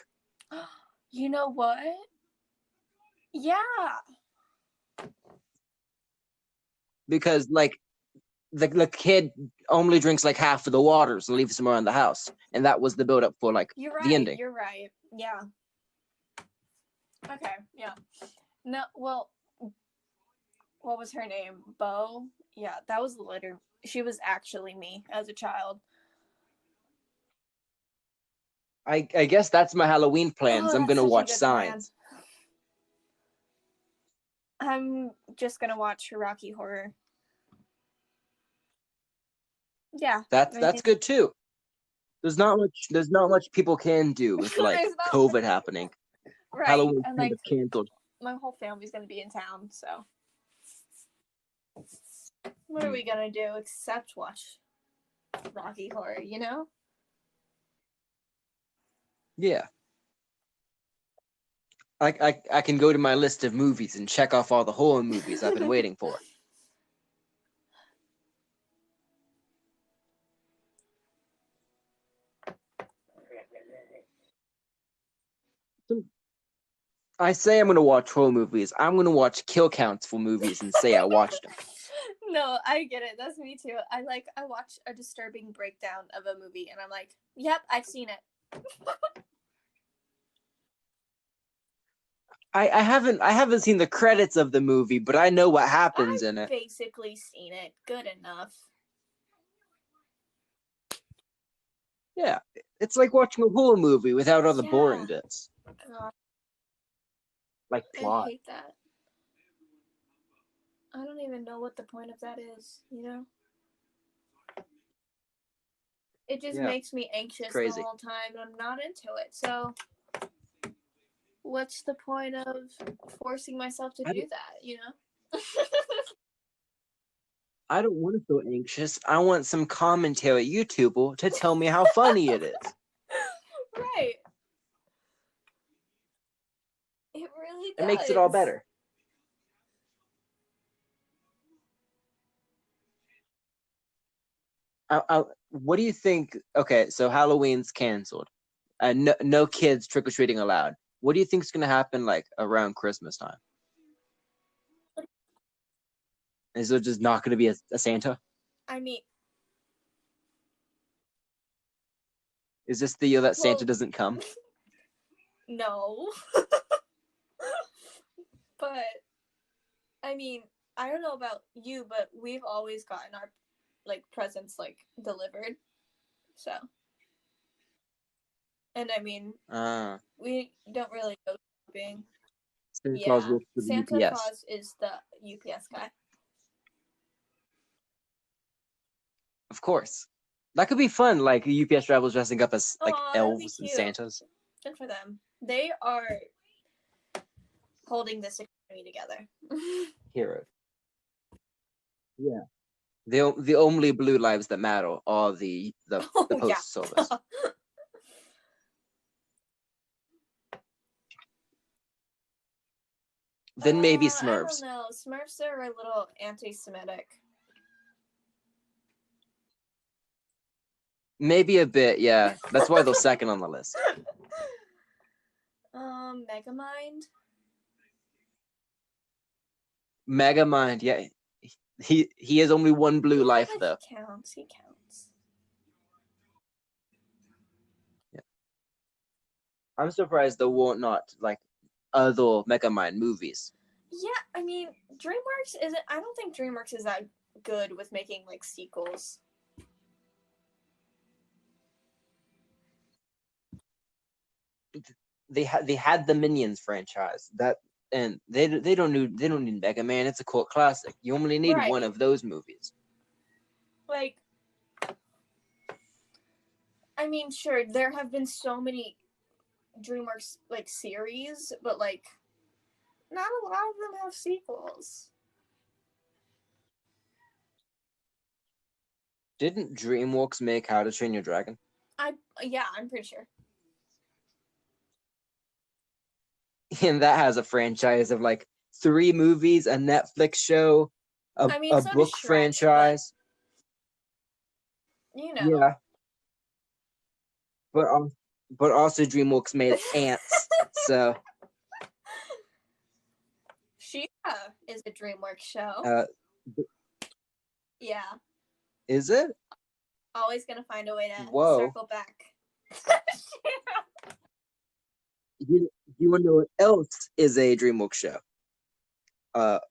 You know what? Yeah. Because like the kid only drinks like half of the waters and leaves them around the house, and that was the build up for like You're right. the ending. You're right. Yeah. Okay. Yeah. No. Well, what was her name? Bo. Yeah, that was literally. She was actually me as a child. I guess that's my Halloween plans. I'm that's gonna such a watch good Signs. plan. I'm just gonna watch Rocky Horror. Yeah, That's good too. There's not much people can do with like There's not COVID much. happening. Right, Halloween's and kind like of canceled. my whole family's gonna be in town, so what are we gonna do except watch Rocky Horror, you know? Yeah. I can go to my list of movies and check off all the horror movies I've been waiting for. I say I'm gonna watch horror movies. I'm gonna watch kill counts for movies and say I watched them. No, I get it. That's me too. I watch a disturbing breakdown of a movie and I'm like, yep, I've seen it. I haven't seen the credits of the movie, but I know what happens in I've it. basically seen it. Good enough. Yeah, it's like watching a horror movie without all the boring Yeah. bits, God, like I plot. hate that. I don't even know what the point of that is, you know? It just Yeah, makes me anxious the crazy. whole time and I'm not into it. So what's the point of forcing myself to do that, you know? I don't want to feel anxious. I want some commentary YouTuber to tell me how funny it is. Right. It really does. It makes it all better. What do you think? Okay, so Halloween's canceled. No kids trick or treating allowed. What do you think is gonna happen like around Christmas time? Is there just not gonna be a Santa? I mean, Is this the year that Santa Well- doesn't come? no. But I mean, I don't know about you, but we've always gotten our like presents like delivered. So, and I mean, we don't really go shopping. Santa Yeah, Claus works for the Santa UPS. Claus is the UPS guy. Of course. That could be fun, like UPS drivers dressing up as like Aw, that'd be elves and cute. Santas. Good for them. They are holding this economy together. Heroes. Yeah. The only blue lives that matter are the Oh, postal yeah. service. Then maybe I don't Smurfs. know. Smurfs are a little anti-Semitic. Maybe a bit, yeah. That's why they're second on the list. Megamind. Megamind, yeah. He has only one blue life but though. He counts. He counts. Yeah. I'm surprised there weren't not like other Megamind movies. Yeah, I mean, DreamWorks isn't. I don't think DreamWorks is that good with making like sequels. They had the Minions franchise that, and they don't need Mega Man. It's a cult classic. You only need Right. one of those movies. Like, I mean, sure, there have been so many DreamWorks like series, but like, not a lot of them have sequels. Didn't DreamWorks make How to Train Your Dragon? Yeah, I'm pretty sure. And that has a franchise of like 3 movies, a Netflix show, a So does book Shrek, franchise. You know. Yeah. But also DreamWorks made Ants. So She-Ra is a DreamWorks show. Yeah. Is it? Always gonna find a way to Whoa. circle back. You want to know what else is a DreamWorks show?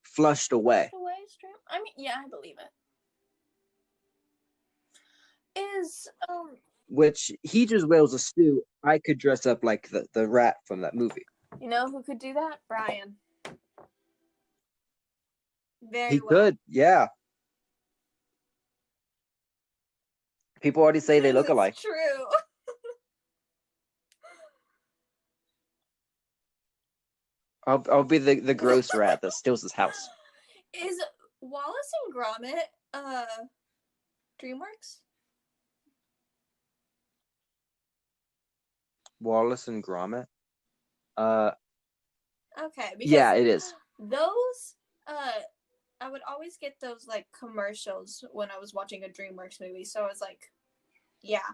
Flushed Away. Flushed Away is Dream. I mean, yeah, I believe it. Is Which he just wails a stew. I could dress up like the rat from that movie. You know who could do that? Brian. Very He well. could, yeah. People already say they look alike. It's true. I'll be the gross rat that steals his house. Is Wallace and Gromit DreamWorks? Wallace and Gromit. Okay, because Yeah, it is. those I would always get those like commercials when I was watching a DreamWorks movie. So I was like, yeah.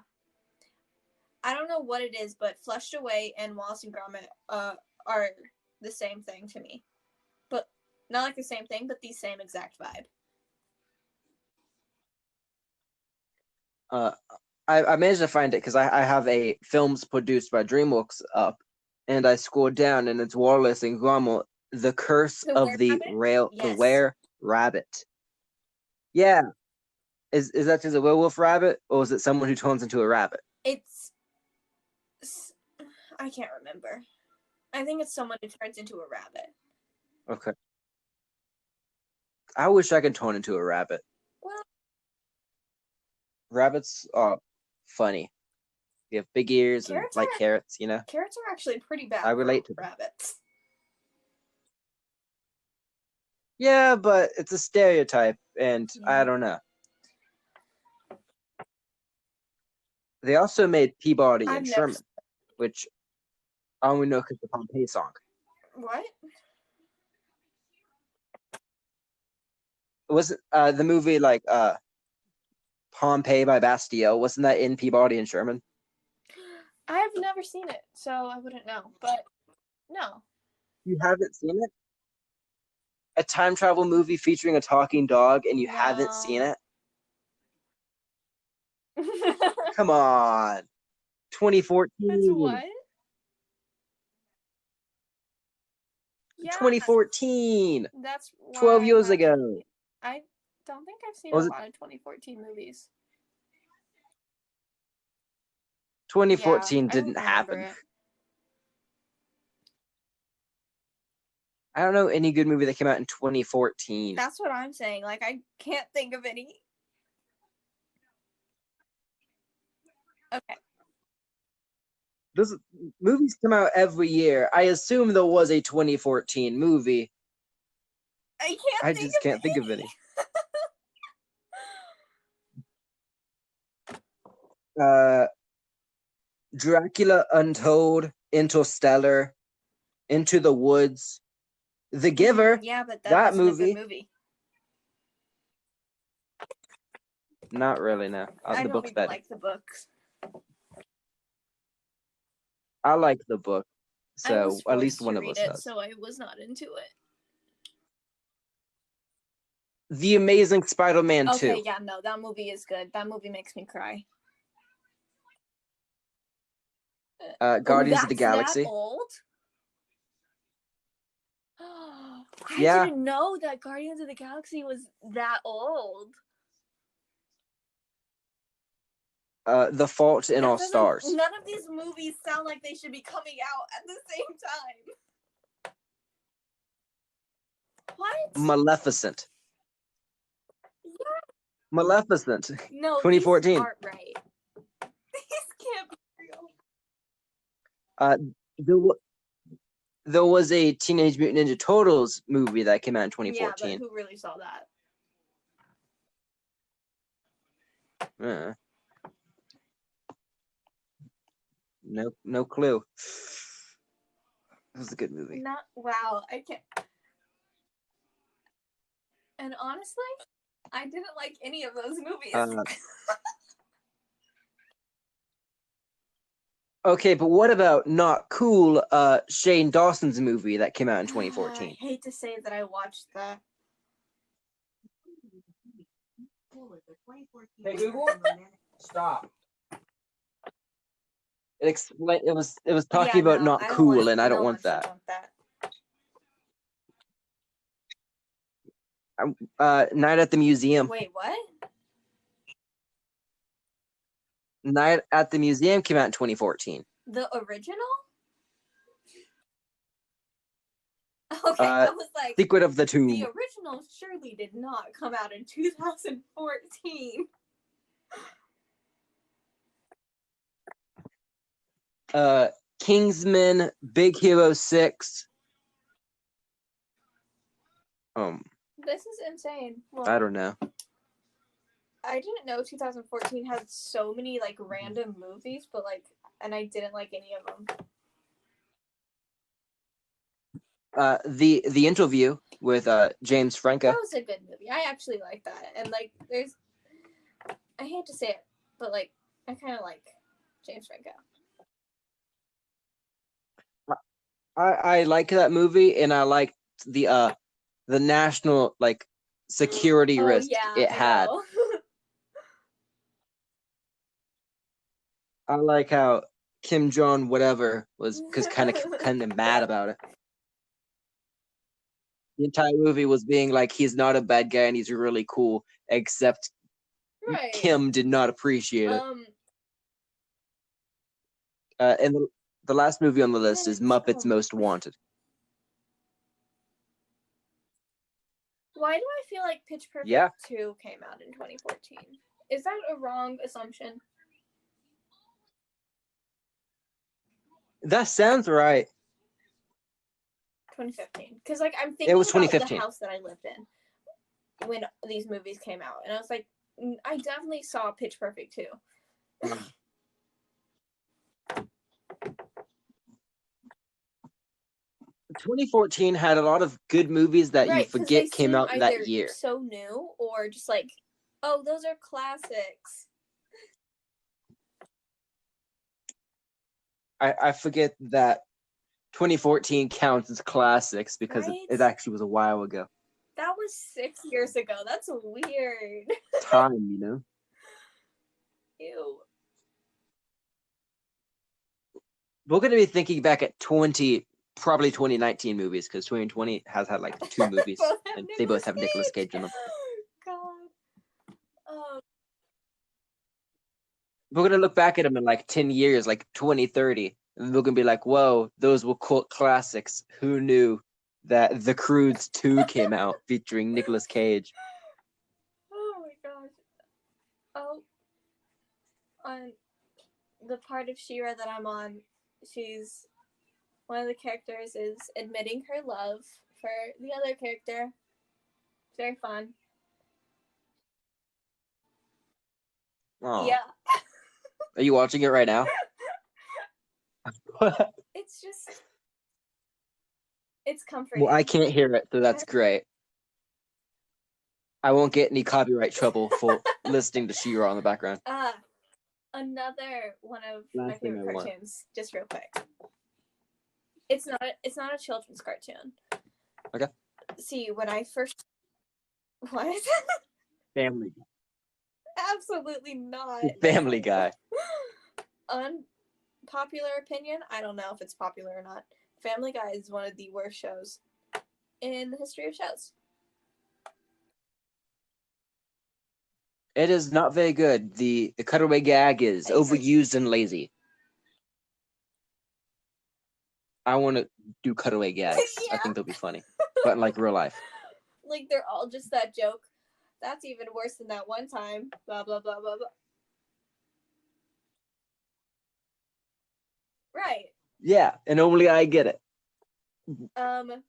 I don't know what it is, but Flushed Away and Wallace and Gromit are the same thing to me. But not like the same thing, but the same exact vibe. I managed to find it because I have a films produced by DreamWorks up, and I scrolled down, and it's Wallace and Gromit: The Curse of the Were-Rabbit. Yeah, is that just a werewolf rabbit, or is it someone who turns into a rabbit? I can't remember. I think it's someone who turns into a rabbit. Okay. I wish I could turn into a rabbit. Well, rabbits are funny. You have big ears and like carrots, you know? Carrots are actually pretty bad. I relate to rabbits. Yeah, but it's a stereotype, and I don't know. They also made Peabody and Sherman, which I only know because the Pompeii song. What? Wasn't the movie like Pompeii by Bastille? Wasn't that in Peabody and Sherman? I have never seen it, so I wouldn't know. But no. You haven't seen it? A time travel movie featuring a talking dog, and you haven't seen it? Come on. 2014. That's what? Yeah, 2014. That's 12 years ago. I don't think I've seen a lot of 2014 movies. 2014 didn't happen. I don't know any good movie that came out in 2014. That's what I'm saying. Like, I can't think of any. Okay. This movies come out every year. I assume there was a 2014 movie. I just can't think of any. Dracula Untold, Interstellar, Into the Woods, The Giver. Yeah, but that wasn't a movie. good movie. Not really, no. I The don't book's even better. like the books. I like the book, I so was at least forced one to of read us it, does. so I was not into it. The Amazing Spider-Man 2. Okay, yeah, no, that movie is good. That movie makes me cry. Guardians of the Galaxy. That old? I Yeah. didn't know that Guardians of the Galaxy was that old. The Fault in Our Stars. None of these movies sound like they should be coming out at the same time. What? Maleficent. Yeah. Maleficent. No, 2014. these aren't right. These can't be real. There was a Teenage Mutant Ninja Turtles movie that came out in 2014. Yeah, but who really saw that? No clue. It was a good movie. Wow, I can't. And honestly, I didn't like any of those movies. Okay, but what about not cool Shane Dawson's movie that came out in 2014? I hate to say that I watched that. Hey Google, stop. It was talking about not cool, and I don't want that. Night at the Museum. Wait, what? Night at the Museum came out in 2014. The original? Okay, I was like, Secret of the Tomb. The original surely did not come out in 2014. Kingsman, Big Hero 6. This is insane. Well, I don't know. I didn't know 2014 had so many like random movies, but like, and I didn't like any of them. The Interview with James Franco. That was a good movie. I actually like that, and like, I hate to say it, but like, I kind of like James Franco. I like that movie, and I liked the national like security risk it had. I like how Kim Jong whatever was kind of mad about it. The entire movie was being like he's not a bad guy and he's really cool, except Kim did not appreciate it. And the last movie on the list is Muppets Most Wanted. Why do I feel like Pitch Perfect 2 came out in 2014? Is that a wrong assumption? That sounds right. 2015. Because like I'm thinking it was about 2015. The house that I lived in when these movies came out, and I was like, I definitely saw Pitch Perfect 2. 2014 had a lot of good movies that you forget came out that year. So new, or just like, oh, those are classics. I forget that 2014 counts as classics because it actually was a while ago. That was 6 years ago. That's weird. Time, you know. Ew. We're going to be thinking back at probably 2019 movies because 2020 has had like 2 movies and they both have Nicolas Cage in them. God. We're going to look back at them in like 10 years, like 2030, and we're going to be like, whoa, those were cult classics. Who knew that The Croods 2 came out featuring Nicolas Cage? Oh my gosh. Oh. the part of She-Ra that I'm on, she's one of the characters is admitting her love for the other character. It's very fun. Oh, Yeah. are you watching it right now? It's just, it's comforting. Well, I can't hear it, so that's great. I won't get any copyright trouble for listening to She-Ra in the background. Another one of my Last thing favorite I want. cartoons, just real quick. It's not a children's cartoon. Okay. See, when I first what? Family Absolutely not. Family Guy. Unpopular opinion, I don't know if it's popular or not. Family Guy is one of the worst shows in the history of shows. It is not very good. The cutaway gag is I agree. overused and lazy. I want to do cutaway gags. I Yeah. think they'll be funny, but in like real life. Like they're all just that joke. That's even worse than that one time. Blah blah blah blah blah. Right. Yeah, and only I get it.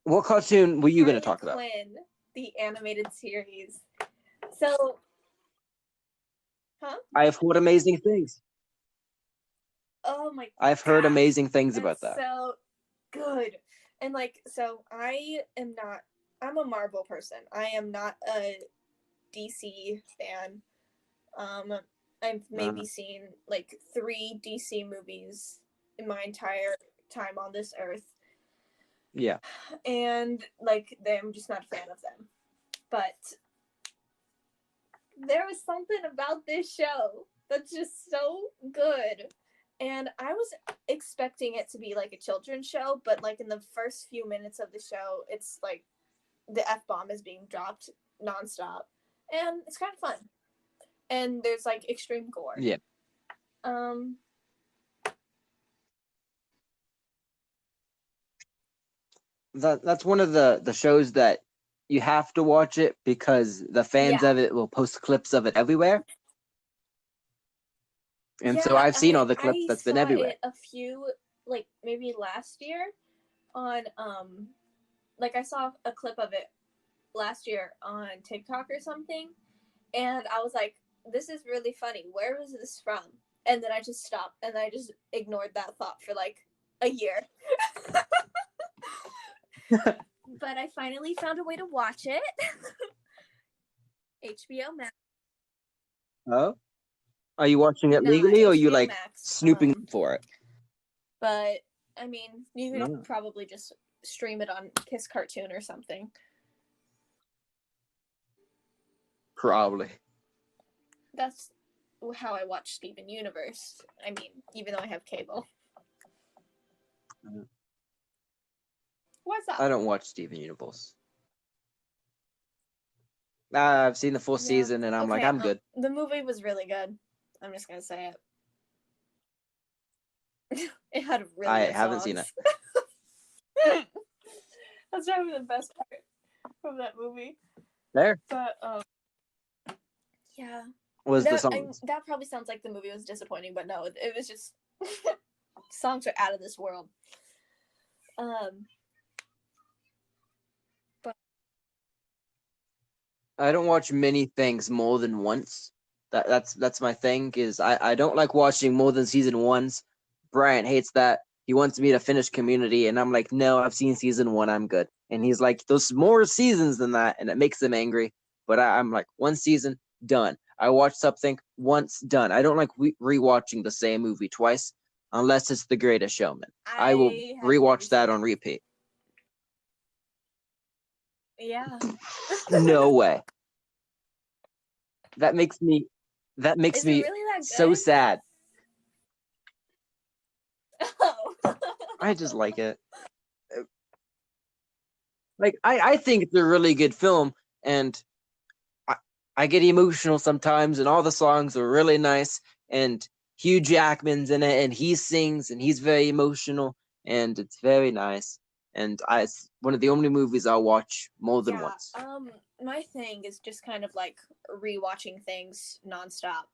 What cartoon were you going to Harley talk about? Quinn, the animated series. So, I've heard amazing things. oh my I've heard gosh, amazing things that's about that. so good. And like, so I'm a Marvel person. I am not a DC fan. I've maybe seen like 3 DC movies in my entire time on this earth. Yeah. And like, I'm just not a fan of them. But there was something about this show that's just so good. And I was expecting it to be like a children's show, but like in the first few minutes of the show, it's like the F-bomb is being dropped nonstop. And it's kind of fun. And there's like extreme gore. Yeah. That's one of the shows that you have to watch it because the fans Yeah. of it will post clips of it everywhere. And Yeah, so I've seen all the I clips that's been saw everywhere. it a few, like maybe last year on like I saw a clip of it last year on TikTok or something, and I was like, this is really funny. Where was this from? And then I just stopped and I just ignored that thought for like a year. But I finally found a way to watch it. HBO Max. Oh? Are you watching it Nah, legally or are you HBO like Max, snooping for it? But I mean, you could No. probably just stream it on Kiss Cartoon or something. Probably. That's how I watch Steven Universe. I mean, even though I have cable. What's up? I don't watch Steven Universe. I've seen the full season and I'm like, I'm good. The movie was really good. I'm just gonna say it. It had really I good haven't seen it. songs. That's probably the best part from that movie. There But yeah. was the That, songs. that probably sounds like the movie was disappointing, but no, it was just songs are out of this world. I don't watch many things more than once. That's my thing is I don't like watching more than season ones. Brian hates that. He wants me to finish Community, and I'm like, no, I've seen season 1. I'm good. And he's like, there's more seasons than that, and it makes him angry. But I'm like, 1 season, done. I watch something once, done. I don't like rewatching the same movie twice, unless it's The Greatest Showman. I will have rewatch that never on repeat. seen it. Yeah. No way. That makes me Is it really that so good? sad. Oh. I just like it. Like I think it's a really good film, and I get emotional sometimes, and all the songs are really nice, and Hugh Jackman's in it, and he sings, and he's very emotional, and it's very nice. And it's one of the only movies I'll watch more than once. My thing is just kind of like rewatching things nonstop.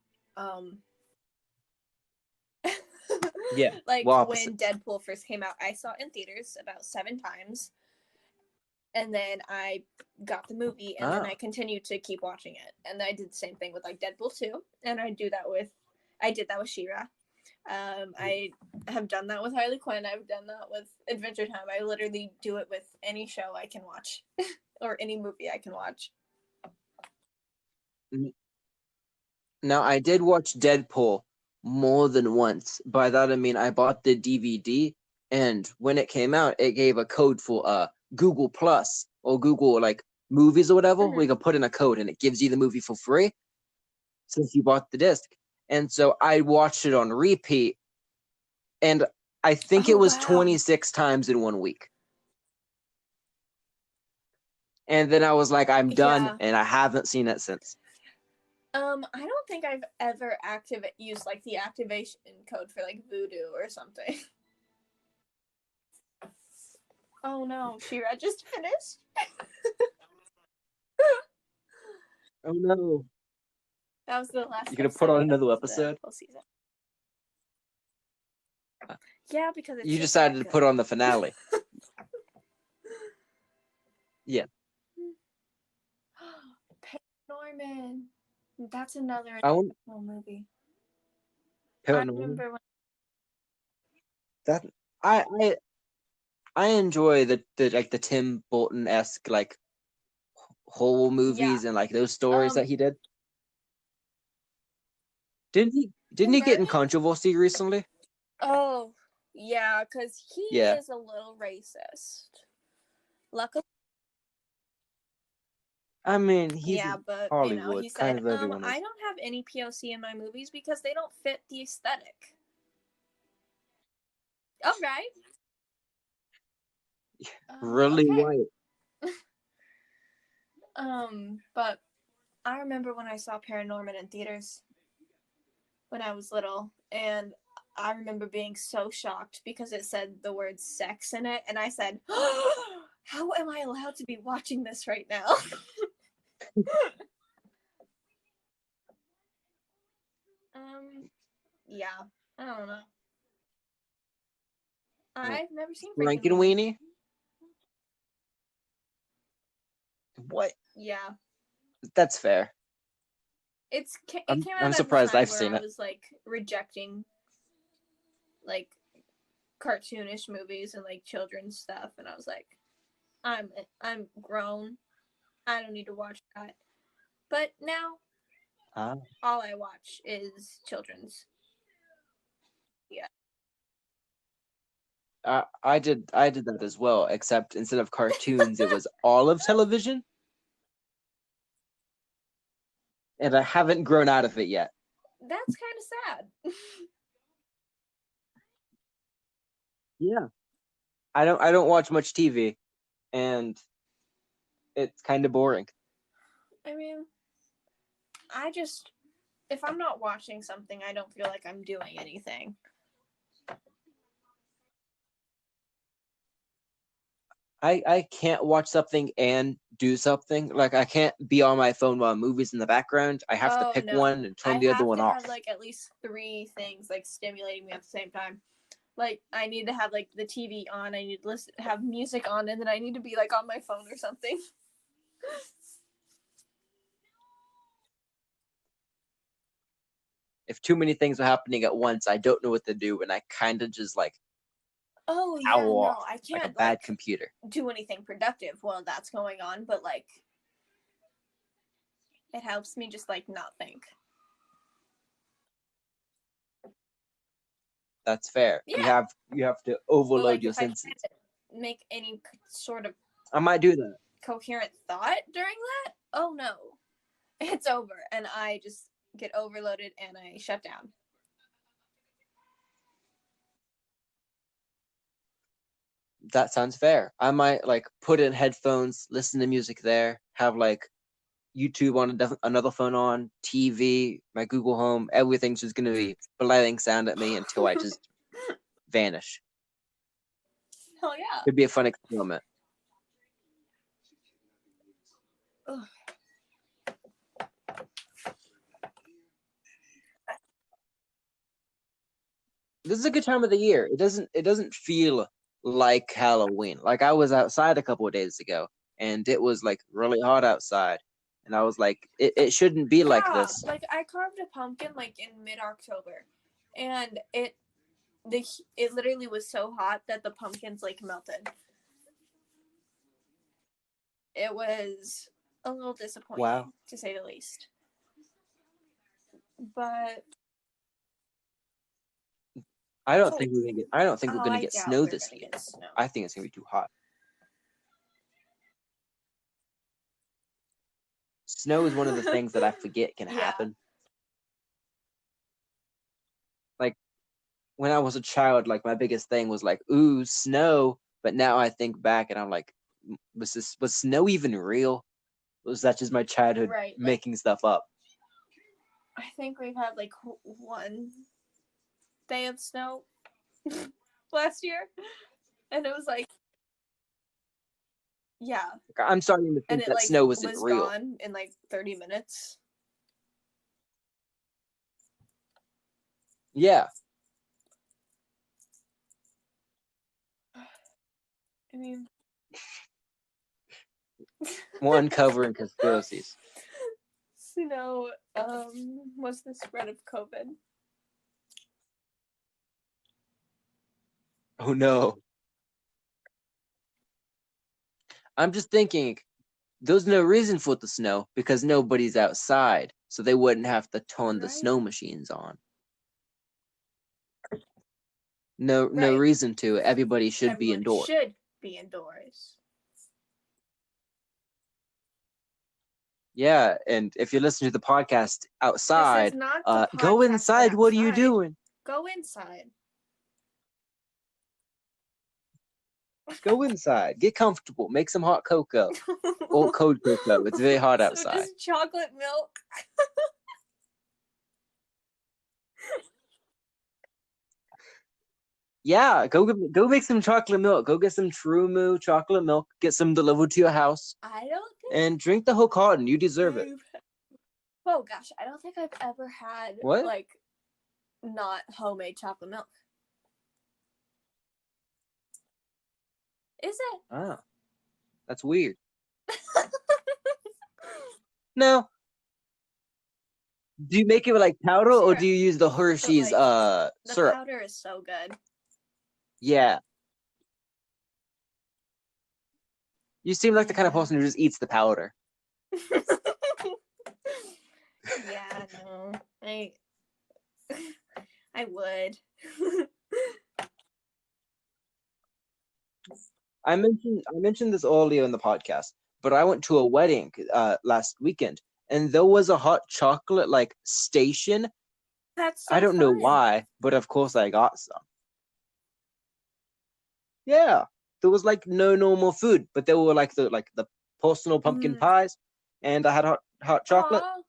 Yeah. Like Well, when opposite. Deadpool first came out, I saw it in theaters about 7 times. And then I got the movie, and then I continued to keep watching it. And I did the same thing with like Deadpool 2, and I did that with She-Ra. I have done that with Harley Quinn. I've done that with Adventure Time. I literally do it with any show I can watch or any movie I can watch. Now, I did watch Deadpool more than once. By that I mean I bought the DVD, and when it came out, it gave a code for Google Plus or Google like movies or whatever. Mhm. We can put in a code, and it gives you the movie for free since you bought the disc. And so I watched it on repeat, and I think it was 26 times in 1 week. And then I was like, I'm done, Yeah. and I haven't seen it since. I don't think I've ever used like the activation code for like Voodoo or something. Oh no, She-Ra just finished. Oh no. That was the last. You're gonna put on another of the episode? whole season. Yeah, because it's You just decided that to put good. on the finale. Yeah. Paranorman. That's another I want movie. I Paranorman. remember when. That I enjoy the like the Tim Burton-esque like horror movies and like those stories that he did. Didn't he get in controversy recently? Oh, yeah, because he is a little racist. Luckily, I mean, he's but Hollywood, he kind said, of everyone is. I don't have any POC in my movies because they don't fit the aesthetic. All right. Really okay. white. But I remember when I saw Paranorman in theaters when I was little, and I remember being so shocked because it said the word sex in it, and I said, how am I allowed to be watching this right now? Yeah, I don't know. I've never seen Frankenweenie? What? Yeah. That's fair. It came out I'm at surprised the time I've where seen I it. was like rejecting like cartoonish movies and like children's stuff, and I was like, I'm grown. I don't need to watch that. But now all I watch is children's. Yeah. I did that as well, except instead of cartoons, it was all of television. And I haven't grown out of it yet. That's kind of sad. Yeah. I don't watch much TV, and it's kind of boring. I mean, if I'm not watching something, I don't feel like I'm doing anything. I can't watch something and do something. Like I can't be on my phone while movies in the background. I have to pick one and turn the other one off. I have to have like at least 3 things like stimulating me at the same time. Like I need to have like the TV on, I need to have music on, and then I need to be like on my phone or something. If too many things are happening at once, I don't know what to do, and I kind of just like off, I can't like a bad computer. Do anything productive while that's going on, but like it helps me just like not think. That's fair. Yeah. You have to overload your if senses. I can't make any sort of I might do that. coherent thought during that. Oh no, it's over, and I just get overloaded and I shut down. That sounds fair. I might like put in headphones, listen to music there, have like YouTube on another phone on, TV, my Google Home, everything's just gonna be blaring sound at me until I just vanish. Hell yeah. Could be a fun experiment. Ugh. this is a good time of the year. It doesn't feel like Halloween. Like I was outside a couple of days ago and it was like really hot outside. And I was like, it shouldn't be like Yeah, this. like I carved a pumpkin like in mid-October, and it literally was so hot that the pumpkins like melted. It was a little disappointing, Wow. to say the least. But I don't think we're gonna I get doubt snow we're this gonna year. get snow. I think it's gonna be too hot. Snow is one of the things that I forget can Yeah. happen. Like when I was a child, like my biggest thing was like, ooh, snow. But now I think back and I'm like, was snow even real? Was that just my childhood Right, like- making stuff up? I think we've had like one day of snow last year, and it was like, yeah, I'm starting to and think it that like snow isn't was real. gone in like 30 minutes. Yeah. I mean, We're uncovering conspiracies. snow was the spread of COVID. Oh no. I'm just thinking there's no reason for the snow because nobody's outside, so they wouldn't have to turn the Right. snow machines on. No Right. reason to. Everybody should be Everyone indoors. should be indoors. Yeah, and if you're listening to the podcast outside, This is not the go podcast inside. What are you outside. doing? Go inside. Go inside. Get comfortable. Make some hot cocoa or cold cocoa. It's very hot So outside. just chocolate milk. Yeah, go make some chocolate milk. Go get some True Moo chocolate milk. Get some delivered to your house I don't think and drink the whole carton. You deserve it. Oh gosh, I don't think I've ever had What? like not homemade chocolate milk. Is it? Ah, that's weird. No. Do you make it with like powder or Syrup. do you use the Hershey's The syrup? powder is so good. Yeah. You seem like the kind of Yeah. person who just eats the powder. Yeah, no. I would. I mentioned this earlier in the podcast, but I went to a wedding last weekend and there was a hot chocolate like station. That's so I don't know fun. why, but of course I got some. Yeah. There was like no normal food, but there were like the personal pumpkin pies and I had hot chocolate Aw,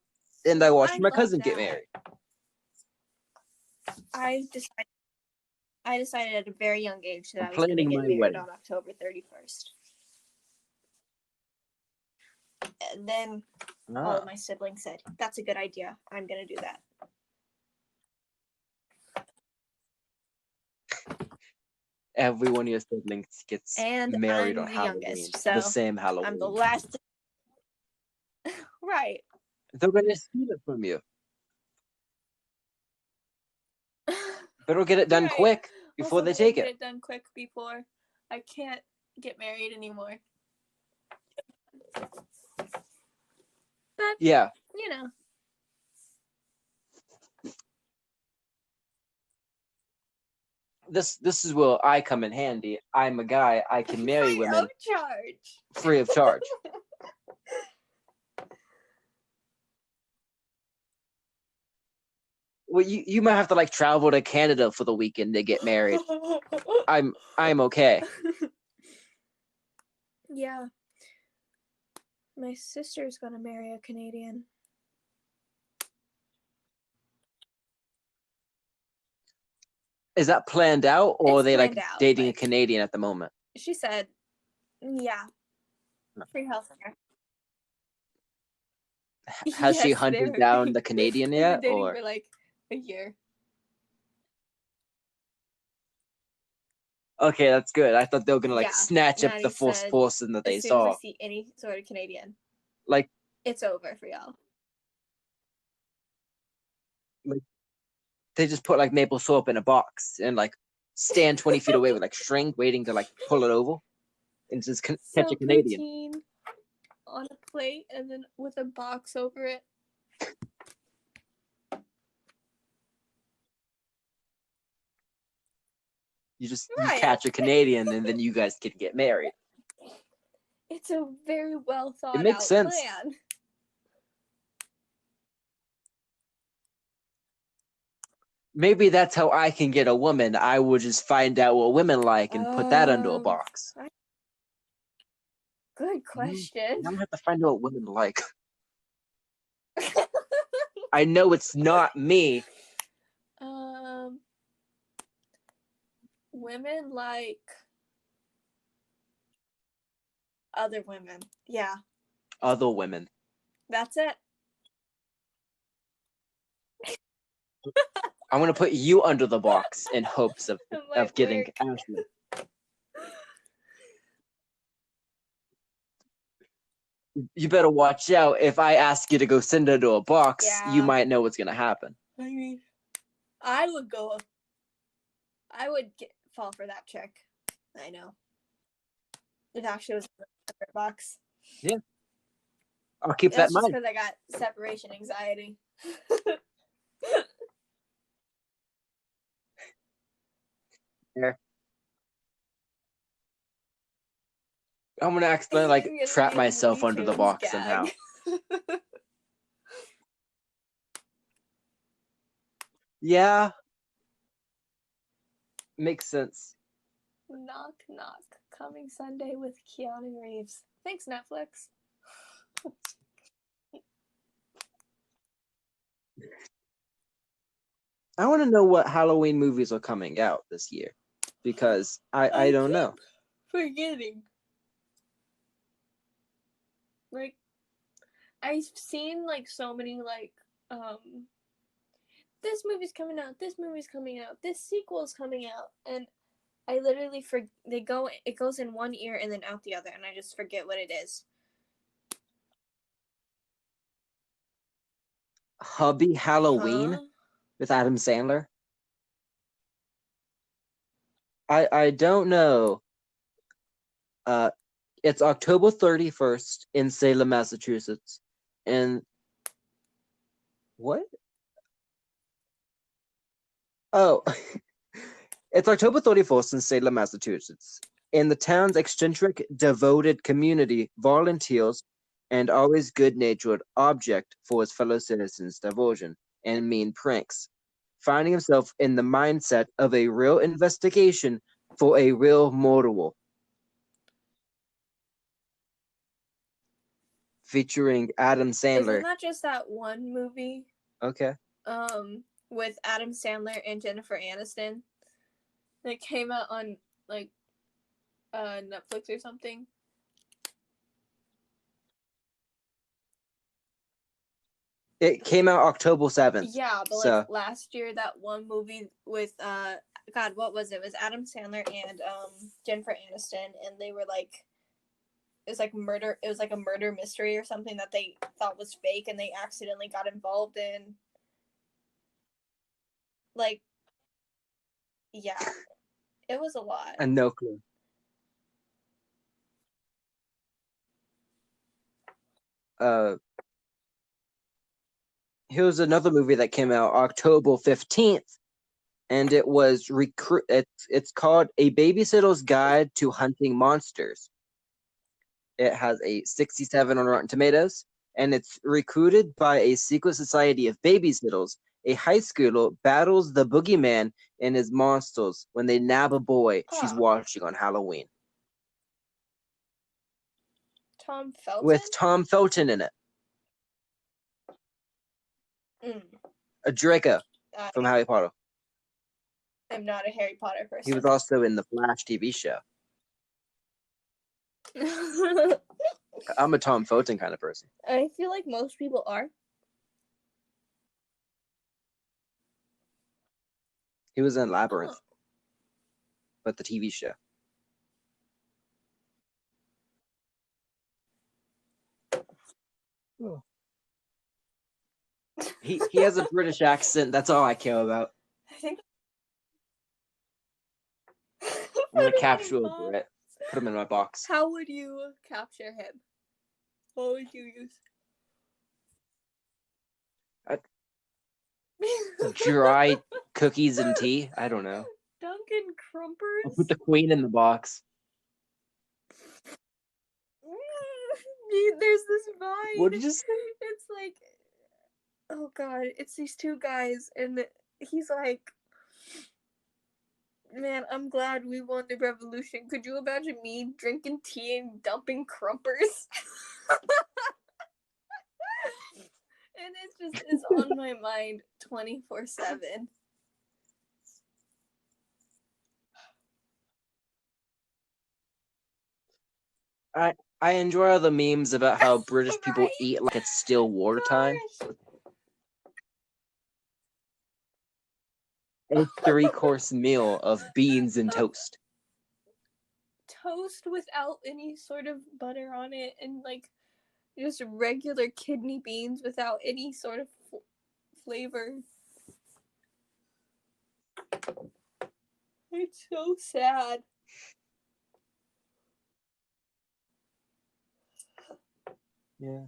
and I watched my love cousin get that. married. I decided at a very young age that I'm I was going to planning get my married wedding. on October 31st. And then all Ah. of my siblings said, "That's a good idea. I'm going to do that." Every one of your siblings gets And married I'm on the Halloween. youngest, so the same Halloween. I'm the last. Right. They're gonna steal it from you. Better get it done Right. quick before Also, they better take get it. it done quick before I can't get married anymore. But Yeah. you know, This is where I come in handy. I'm a guy. I can marry free women of charge. free of charge. Well, you might have to like travel to Canada for the weekend to get married. I'm okay. Yeah. My sister's gonna marry a Canadian. Is that planned out, or are It's they like planned out, dating like- a Canadian at the moment? She said, "Yeah, free healthcare." Has she Yes, hunted they're- down the Canadian They've yet, been dating or for like a year. Okay, that's good. I thought they were gonna like Yeah, snatch up the Maddie first said, person that they as soon as I saw. see any sort of Canadian, Like, it's over for y'all. they just put like maple syrup in a box and like stand 20 feet away with like string, waiting to like pull it over and just catch So a Canadian. poutine on a plate and then with a box over it. You Right. catch a Canadian and then you guys can get married. It's a very well thought makes out sense. plan. Maybe that's how I can get a woman. I would just find out what women like and put that into a box. Good question. I don't have to find out what women like. I know it's not me. Women like other women. Yeah, Other women. that's it. I'm gonna put you under the box in hopes of It might getting work. Ashley. You better watch out. If I ask you to go send her to a box, you Yeah. might know what's gonna happen. I mean, I would go. I would fall for that chick. I know. It actually was a separate box. Yeah. I'll keep That's that in just mind. because I got separation anxiety. Yeah. I'm gonna accidentally like It's trap gonna be a myself Looney under the Tunes box gag. somehow. Yeah. Makes sense. Knock knock. Coming Sunday with Keanu Reeves. Thanks, Netflix. I want to know what Halloween movies are coming out this year because I don't know. Forgetting. Like, I've seen like so many like this movie's coming out, this movie's coming out, this sequel's coming out, and I literally it goes in one ear and then out the other, and I just forget what it is. Hubby Halloween with Adam Sandler. I don't know. It's October 31st in Salem, Massachusetts. And what? Oh, it's October 31st in Salem, Massachusetts. In the town's eccentric, devoted community volunteers and always good-natured object for his fellow citizens' diversion and mean pranks, finding himself in the mindset of a real investigation for a real murderer. Featuring Adam Sandler. Isn't that just that one movie? Okay. With Adam Sandler and Jennifer Aniston that came out on like Netflix or something. It came out October 7th. Yeah, but so. like last year, that one movie with God, what was it? It was Adam Sandler and Jennifer Aniston, and they were like, it was like murder. It was like a murder mystery or something that they thought was fake, and they accidentally got involved in. Like, yeah, it was a lot. And no clue. Here's another movie that came out October 15th, and it was it's called A Babysitter's Guide to Hunting Monsters. It has a 67 on Rotten Tomatoes, and it's recruited by a secret society of babysitters. A high schooler battles the boogeyman and his monsters when they nab a boy she's watching on Halloween. Tom Felton? With Tom Felton in it. A Draco from Harry Potter. I'm not a Harry Potter person. He was also in the Flash TV show. I'm a Tom Felton kind of person. I feel like most people are. He was in Labyrinth. but the TV show. Oh. He has a British accent. That's all I care about. I think I'm gonna Put him in a capture a box. Brit. Put him in my box. How would you capture him? What would you use? Dry cookies and tea. I don't know. Duncan I'll Crumpers? put the queen in the box. There's this vine. What did you say? It's like, oh god, it's these two guys, and he's like, man, I'm glad we won the revolution. Could you imagine me drinking tea and dumping crumpers? And it's on my mind 24/7. I enjoy all the memes about how British people Right? eat like it's still wartime. Gosh. A 3-course meal of beans and toast. Toast without any sort of butter on it, and like just regular kidney beans without any sort of flavor. It's so sad. Yeah.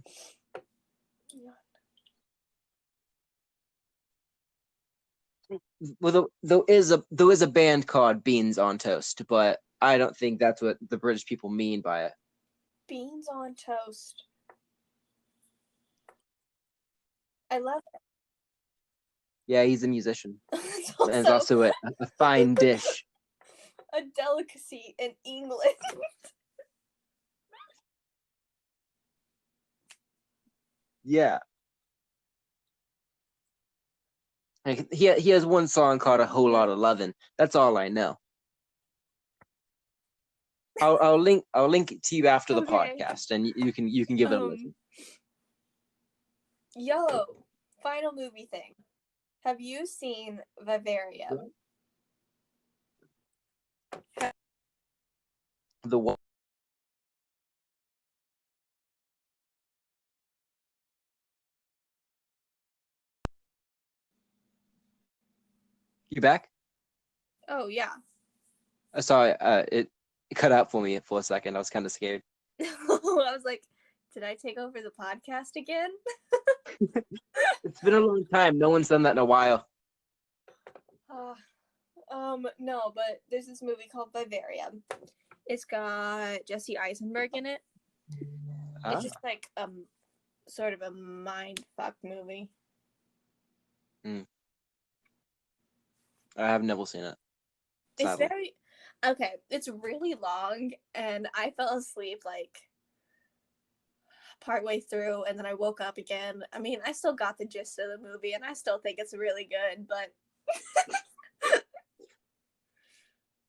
Well, there is a band called Beans on Toast, but I don't think that's what the British people mean by it. Beans on toast. I love it. Yeah, he's a musician, It's and it's also a fine dish. a delicacy in England. Yeah. Like, he has one song called "A Whole Lot of Lovin'." That's all I know. I'll link it to you after the Okay. podcast, and you can give it a listen. Yo, final movie thing. Have you seen Vivarium? The one. You back? Oh yeah. Sorry, it cut out for me for a second. I was kind of scared. I was like, did I take over the podcast again? It's been a long time. No one's done that in a while. No, but there's this movie called Vivarium. It's got Jesse Eisenberg in it. It's just like sort of a mind fuck movie. I have never seen it. It's Sadly. very okay. It's really long, and I fell asleep like partway through, and then I woke up again. I mean, I still got the gist of the movie, and I still think it's really good, but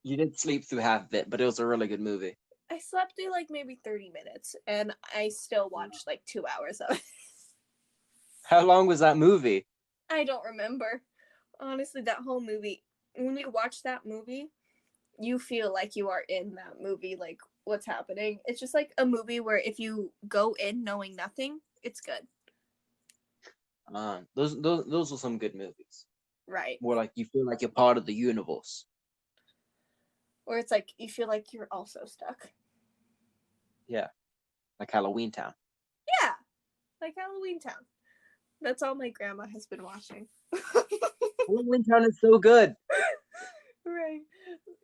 You did sleep through half of it, but it was a really good movie. I slept through like maybe 30 minutes, and I still watched like 2 hours of it. How long was that movie? I don't remember. Honestly, that whole movie, when you watch that movie, you feel like you are in that movie, like what's happening. It's just like a movie where if you go in knowing nothing, it's good. Those are some good movies. Right. More like you feel like you're part of the universe. Or it's like you feel like you're also stuck. Yeah. Like Halloween Town. Yeah. Like Halloween Town. That's all my grandma has been watching. Halloween Town is so good. Right.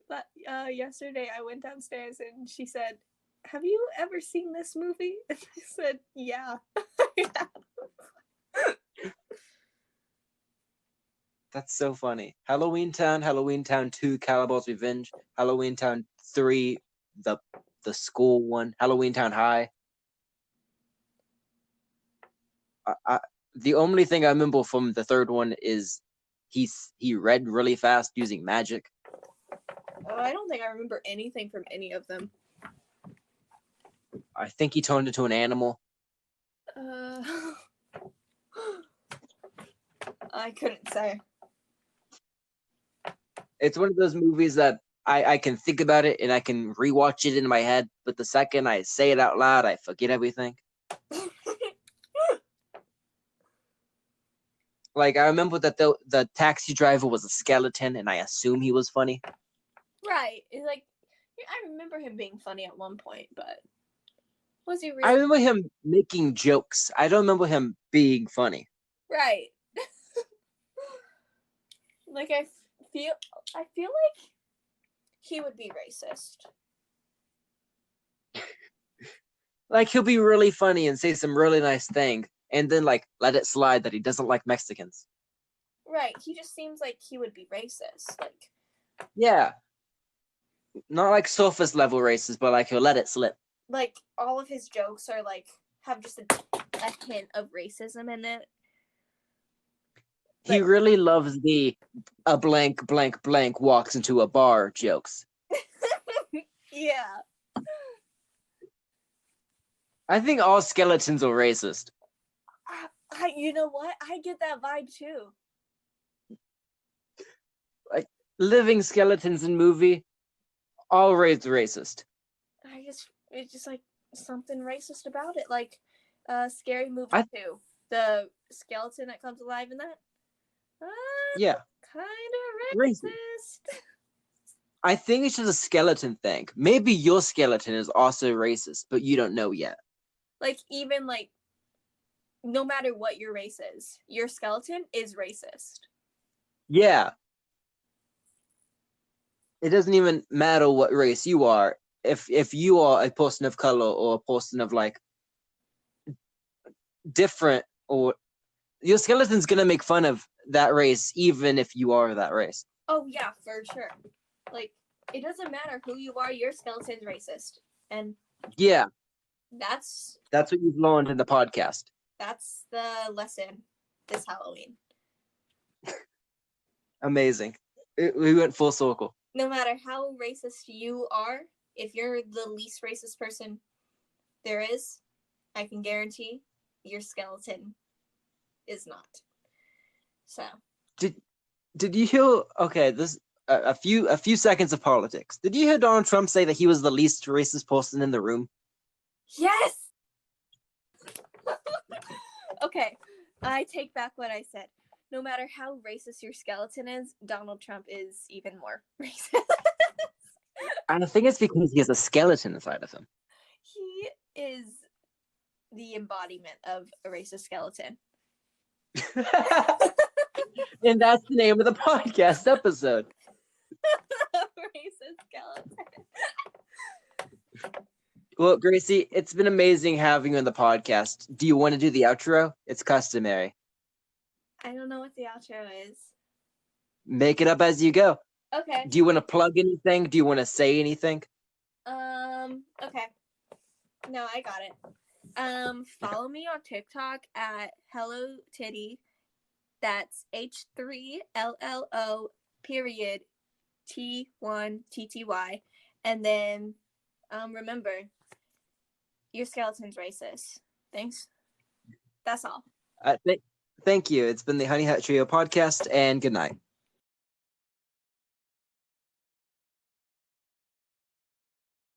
But yesterday I went downstairs and she said, "Have you ever seen this movie?" And I said, "Yeah." That's so funny. Halloween Town 2, Calabar's Revenge, Halloween Town 3, the school one, Halloween Town High. The only thing I remember from the third one is he read really fast using magic. I don't think I remember anything from any of them. I think he turned into an animal. I couldn't say. It's one of those movies that I can think about it and I can rewatch it in my head, but the second I say it out loud, I forget everything. Like, I remember that the taxi driver was a skeleton, and I assume he was funny. Right. It's like, I remember him being funny at one point, but was he I really? remember him making jokes. I don't remember him being funny. Right. Like, I feel like he would be racist. Like, he'll be really funny and say some really nice thing, and then, like, let it slide that he doesn't like Mexicans. Right. He just seems like he would be racist. Like, Yeah. Not like surface level racist, but like he'll let it slip. like all of his jokes are like have just a hint of racism in it. He Like- really loves the a blank blank blank walks into a bar jokes. Yeah. I think all skeletons are racist. You know what? I get that vibe too. Living skeletons in movie, all raised racist. It's just like something racist about it. Like Scary Movie I- 2. The skeleton that comes alive in that. Yeah, Kind of Racist. racist. I think it's just a skeleton thing. Maybe your skeleton is also racist, but you don't know yet. Like even like no matter what your race is, your skeleton is racist. Yeah. It doesn't even matter what race you are. If you are a person of color or a person of like different, or your skeleton's gonna make fun of that race even if you are that race. Oh yeah, for sure. Like it doesn't matter who you are, your skeleton's racist. And Yeah, that's that's what you've learned in the podcast. the lesson this Halloween. Amazing. We went full circle. No matter how racist you are, if you're the least racist person there is, I can guarantee your skeleton is not. So Did you hear? Okay, this a few seconds of politics. Did you hear Donald Trump say that he was the least racist person in the room? yes. Okay, I take back what I said. No matter how racist your skeleton is, Donald Trump is even more racist. And I think it's because he has a skeleton inside of him. He is the embodiment of a racist skeleton. And that's the name of the podcast episode. Racist skeleton. Well, Gracie, it's been amazing having you on the podcast. Do you want to do the outro? It's customary. I don't know what the outro is. Make it up as you go. Okay. Do you want to plug anything? Do you want to say anything? Okay. No, I got it. Follow me on TikTok at Hello Titty. That's H3LLO period T1TTY. And then remember, your skeleton's racist. Thanks. That's all. Thank you. It's been the Honey Hut Cheerio podcast, and good night.